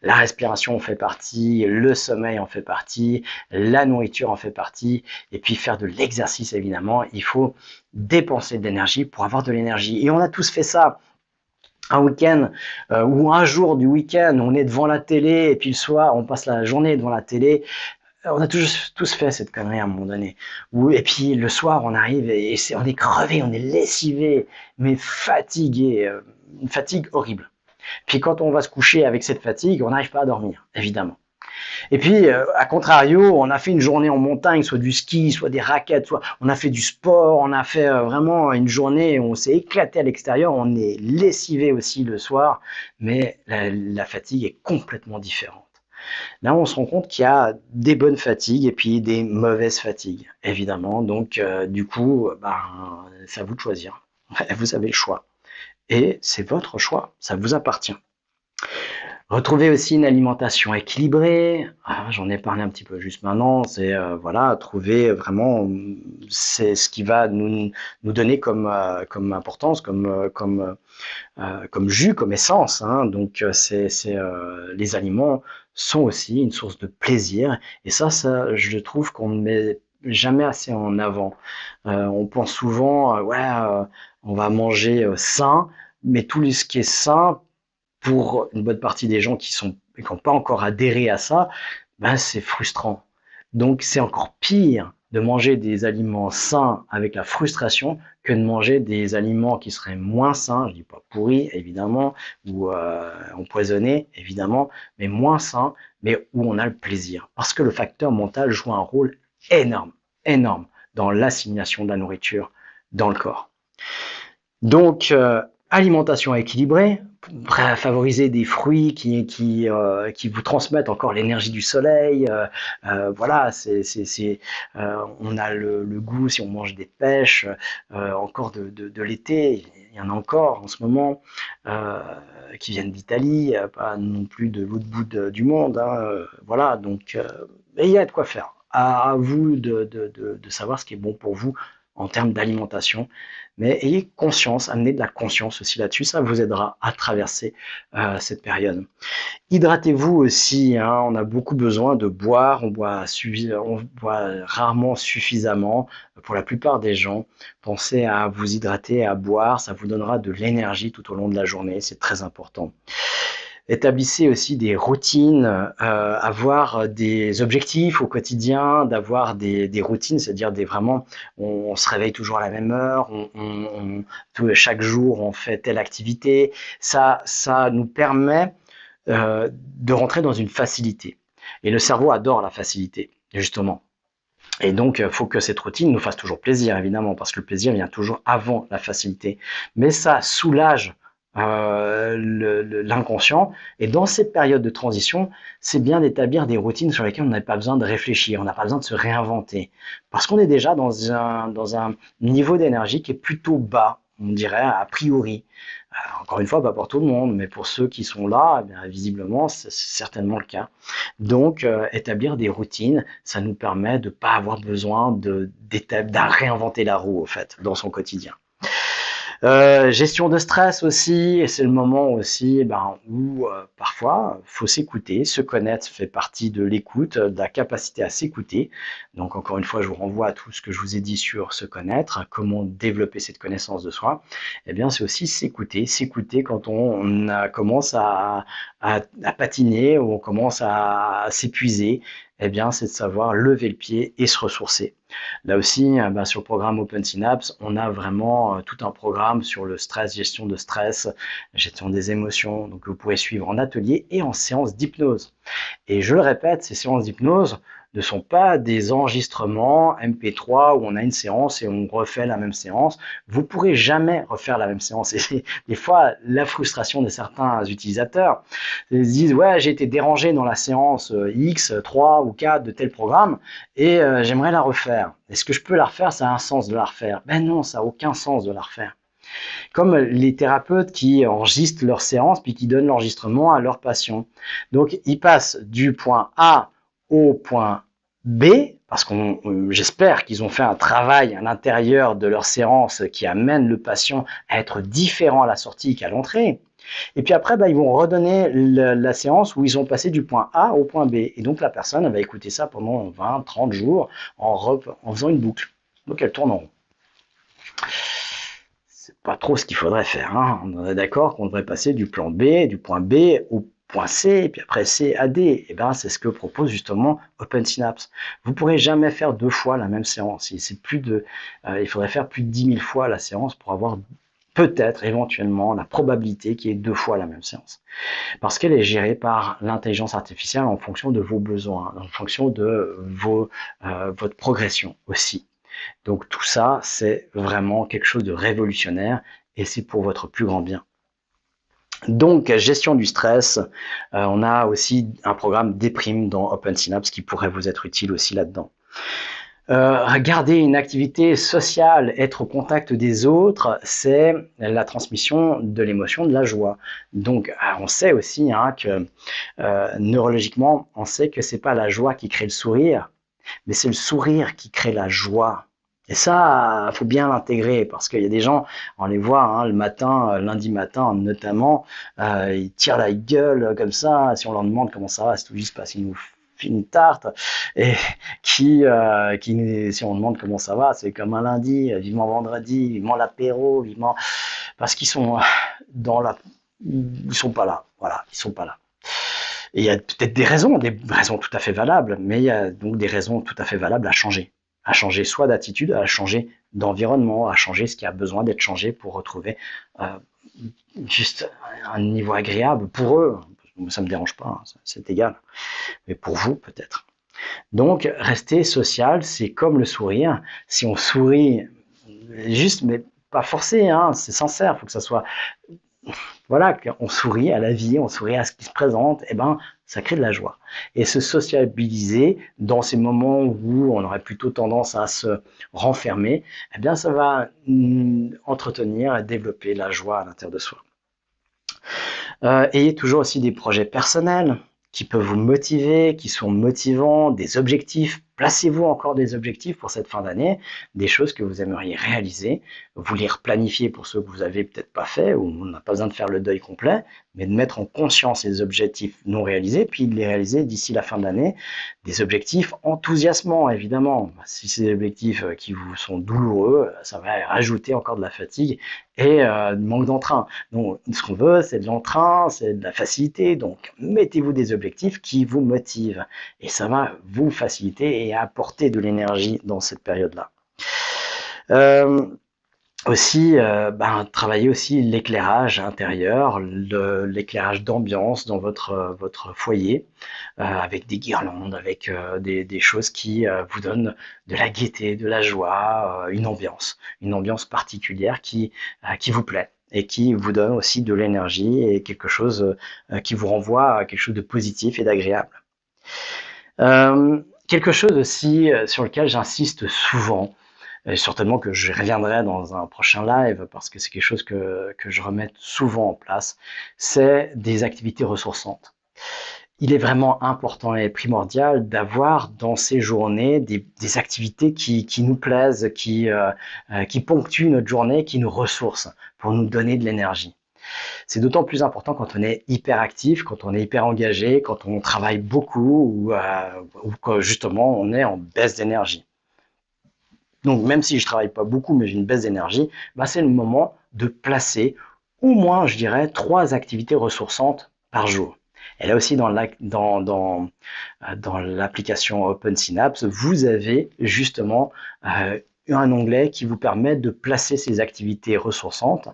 La respiration en fait partie, le sommeil en fait partie, la nourriture en fait partie, et puis faire de l'exercice évidemment. Il faut dépenser de l'énergie pour avoir de l'énergie. Et on a tous fait ça. Un week-end ou un jour du week-end, on est devant la télé, et puis le soir, on passe la journée devant la télé. On a tous fait cette connerie à un moment donné. Et puis le soir, on arrive et on est crevé, on est lessivé, mais fatigué, une fatigue horrible. Puis quand on va se coucher avec cette fatigue, on n'arrive pas à dormir, évidemment. Et puis, à contrario, on a fait une journée en montagne, soit du ski, soit des raquettes, soit on a fait du sport, on a fait vraiment une journée où on s'est éclaté à l'extérieur, on est lessivé aussi le soir, mais la fatigue est complètement différente. Là, on se rend compte qu'il y a des bonnes fatigues et puis des mauvaises fatigues, évidemment. Donc, du coup, ben, c'est à vous de choisir. Vous avez le choix. Et c'est votre choix, ça vous appartient. Retrouver aussi une alimentation équilibrée. J'en ai parlé un petit peu juste maintenant. C'est voilà, trouver vraiment, c'est ce qui va nous donner comme importance, comme jus, comme essence. Hein. Donc les aliments sont aussi une source de plaisir. Et ça, je trouve qu'on ne met jamais assez en avant. On pense souvent, on va manger sain, mais tout ce qui est sain, pour une bonne partie des gens qui n'ont pas encore adhéré à ça, ben c'est frustrant. Donc c'est encore pire de manger des aliments sains avec la frustration que de manger des aliments qui seraient moins sains, je dis pas pourris évidemment, ou empoisonnés évidemment, mais moins sains, mais où on a le plaisir. Parce que le facteur mental joue un rôle énorme, énorme dans l'assimilation de la nourriture dans le corps. Donc, alimentation équilibrée, favoriser des fruits qui vous transmettent encore l'énergie du soleil. Voilà, on a le goût, si on mange des pêches, encore de l'été. Il y en a encore en ce moment qui viennent d'Italie, pas non plus de l'autre bout du monde. Hein, voilà, donc il y a de quoi faire. À vous de savoir ce qui est bon pour vous en termes d'alimentation. Mais ayez conscience, amenez de la conscience aussi là-dessus, ça vous aidera à traverser cette période. Hydratez-vous aussi, hein, on a beaucoup besoin de boire, on boit rarement suffisamment pour la plupart des gens. Pensez à vous hydrater, à boire, ça vous donnera de l'énergie tout au long de la journée, c'est très important. Établissez aussi des routines, avoir des objectifs au quotidien, d'avoir des routines, c'est-à-dire vraiment, on se réveille toujours à la même heure, chaque jour on fait telle activité. Ça nous permet de rentrer dans une facilité. Et le cerveau adore la facilité, justement. Et donc, il faut que cette routine nous fasse toujours plaisir, évidemment, parce que le plaisir vient toujours avant la facilité. Mais ça soulage l'inconscient. Et dans cette période de transition, c'est bien d'établir des routines sur lesquelles on n'a pas besoin de réfléchir, on n'a pas besoin de se réinventer. Parce qu'on est déjà dans un niveau d'énergie qui est plutôt bas, on dirait, a priori. Encore une fois, pas pour tout le monde, mais pour ceux qui sont là, eh bien, visiblement, c'est certainement le cas. Donc, établir des routines, ça nous permet de ne pas avoir besoin de réinventer la roue, au fait, dans son quotidien. Gestion de stress aussi, et c'est le moment aussi où parfois faut s'écouter, se connaître fait partie de l'écoute, de la capacité à s'écouter. Donc encore une fois, je vous renvoie à tout ce que je vous ai dit sur se connaître, comment développer cette connaissance de soi. Eh bien, c'est aussi s'écouter quand on commence à patiner ou on commence à s'épuiser. Eh bien, c'est de savoir lever le pied et se ressourcer. Là aussi, sur le programme Open Synapse, on a vraiment tout un programme sur le stress, gestion de stress, gestion des émotions, donc vous pourrez suivre en atelier et en séance d'hypnose. Et je le répète, ces séances d'hypnose ne sont pas des enregistrements MP3 où on a une séance et on refait la même séance. Vous pourrez jamais refaire la même séance. Et des fois, la frustration de certains utilisateurs, ils se disent, ouais, j'ai été dérangé dans la séance X, 3 ou 4 de tel programme et j'aimerais la refaire. Est-ce que je peux la refaire? Ça a un sens de la refaire? Ben non, ça n'a aucun sens de la refaire. Comme les thérapeutes qui enregistrent leurs séances puis qui donnent l'enregistrement à leurs patients. Donc, ils passent du point A au point B, parce que j'espère qu'ils ont fait un travail à l'intérieur de leur séance qui amène le patient à être différent à la sortie qu'à l'entrée. Et puis après, ils vont redonner la séance où ils ont passé du point A au point B. Et donc la personne elle va écouter ça pendant 20, 30 jours en faisant une boucle. Donc elle tourne en rond. C'est pas trop ce qu'il faudrait faire. Hein. On est d'accord qu'on devrait passer du plan B, du point B au point C, et puis après C à D. Et c'est ce que propose justement Open Synapse. Vous pourrez jamais faire 2 fois la même séance. Il faudrait faire plus de 10 000 fois la séance pour avoir peut-être, éventuellement, la probabilité qu'il y ait 2 fois la même séance. Parce qu'elle est gérée par l'intelligence artificielle en fonction de vos besoins, en fonction de votre progression aussi. Donc tout ça, c'est vraiment quelque chose de révolutionnaire et c'est pour votre plus grand bien. Donc, gestion du stress, on a aussi un programme déprime dans Open Synapse qui pourrait vous être utile aussi là-dedans. Garder une activité sociale, être au contact des autres, c'est la transmission de l'émotion, de la joie. Donc, on sait aussi que neurologiquement, on sait que c'est pas la joie qui crée le sourire, mais c'est le sourire qui crée la joie. Et ça, faut bien l'intégrer parce qu'il y a des gens, on les voit le matin, lundi matin notamment, ils tirent la gueule comme ça. Si on leur demande comment ça va, c'est tout juste parce qu'ils nous une tarte et qui si on demande comment ça va, c'est comme un lundi, vivement vendredi, vivement l'apéro, vivement parce qu'ils sont ils sont pas là, voilà, ils sont pas là. Et il y a peut-être des raisons tout à fait valables, mais il y a donc des raisons tout à fait valables à changer soit d'attitude, à changer d'environnement, à changer ce qui a besoin d'être changé pour retrouver juste un niveau agréable pour eux. Ça me dérange pas, c'est égal. Mais pour vous, peut-être. Donc, rester social, c'est comme le sourire. Si on sourit juste, mais pas forcé, c'est sincère, il faut que ça soit... Voilà, on sourit à la vie, on sourit à ce qui se présente, ça crée de la joie. Et se sociabiliser dans ces moments où on aurait plutôt tendance à se renfermer, ça va entretenir et développer la joie à l'intérieur de soi. Ayez toujours aussi des projets personnels qui peuvent vous motiver, qui sont motivants, des objectifs. Placez-vous encore des objectifs pour cette fin d'année, des choses que vous aimeriez réaliser. Vous les replanifiez pour ceux que vous avez peut-être pas fait, ou on n'a pas besoin de faire le deuil complet, mais de mettre en conscience les objectifs non réalisés, puis de les réaliser d'ici la fin de l'année. Des objectifs enthousiasmants, évidemment. Si c'est des objectifs qui vous sont douloureux, ça va rajouter encore de la fatigue et du manque d'entrain. Donc, ce qu'on veut, c'est de l'entrain, c'est de la facilité. Donc, mettez-vous des objectifs qui vous motivent. Et ça va vous faciliter et apporter de l'énergie dans cette période-là. Aussi, travailler aussi l'éclairage intérieur, l'éclairage d'ambiance dans votre foyer, avec des guirlandes, avec des choses qui vous donnent de la gaieté, de la joie, une ambiance particulière qui vous plaît et qui vous donne aussi de l'énergie et quelque chose qui vous renvoie à quelque chose de positif et d'agréable. Quelque chose aussi sur lequel j'insiste souvent, et certainement que je reviendrai dans un prochain live parce que c'est quelque chose que je remets souvent en place, c'est des activités ressourçantes. Il est vraiment important et primordial d'avoir dans ces journées des activités qui nous plaisent, qui ponctuent notre journée, qui nous ressourcent pour nous donner de l'énergie. C'est d'autant plus important quand on est hyper actif, quand on est hyper engagé, quand on travaille beaucoup ou que justement on est en baisse d'énergie. Donc même si je travaille pas beaucoup, mais j'ai une baisse d'énergie, c'est le moment de placer au moins, je dirais, 3 activités ressourçantes par jour. Et là aussi, dans l'application OpenSynapse, vous avez justement un onglet qui vous permet de placer ces activités ressourçantes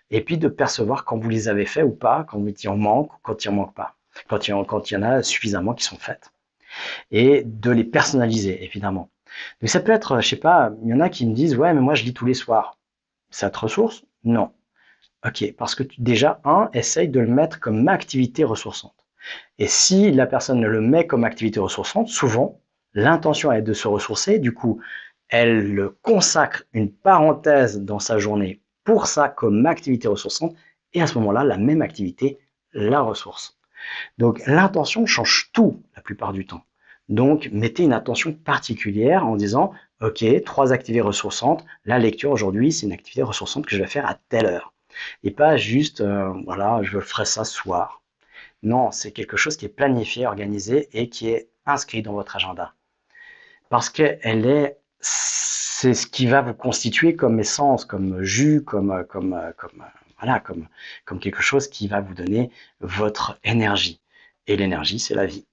et puis de percevoir quand vous les avez fait ou pas, quand il en manque ou quand il en manque pas, quand il y en a suffisamment qui sont faites. Et de les personnaliser, évidemment. Donc ça peut être, je sais pas, il y en a qui me disent, ouais, mais moi je lis tous les soirs. Ça te ressource? Non. Ok, parce que déjà, essaye de le mettre comme activité ressourçante. Et si la personne le met comme activité ressourçante, souvent, l'intention est de se ressourcer, du coup, elle consacre une parenthèse dans sa journée pour ça comme activité ressourçante, et à ce moment-là, la même activité la ressource. Donc l'intention change tout la plupart du temps. Donc mettez une attention particulière en disant, ok, 3 activités ressourçantes, la lecture aujourd'hui, c'est une activité ressourçante que je vais faire à telle heure. Et pas juste, voilà, je ferai ça ce soir. Non, c'est quelque chose qui est planifié, organisé et qui est inscrit dans votre agenda. Parce qu'elle est, c'est ce qui va vous constituer comme essence, comme jus, voilà, comme quelque chose qui va vous donner votre énergie. Et l'énergie, c'est la vie.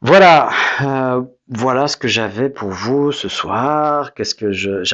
Voilà, voilà ce que j'avais pour vous ce soir. Qu'est-ce que j'avais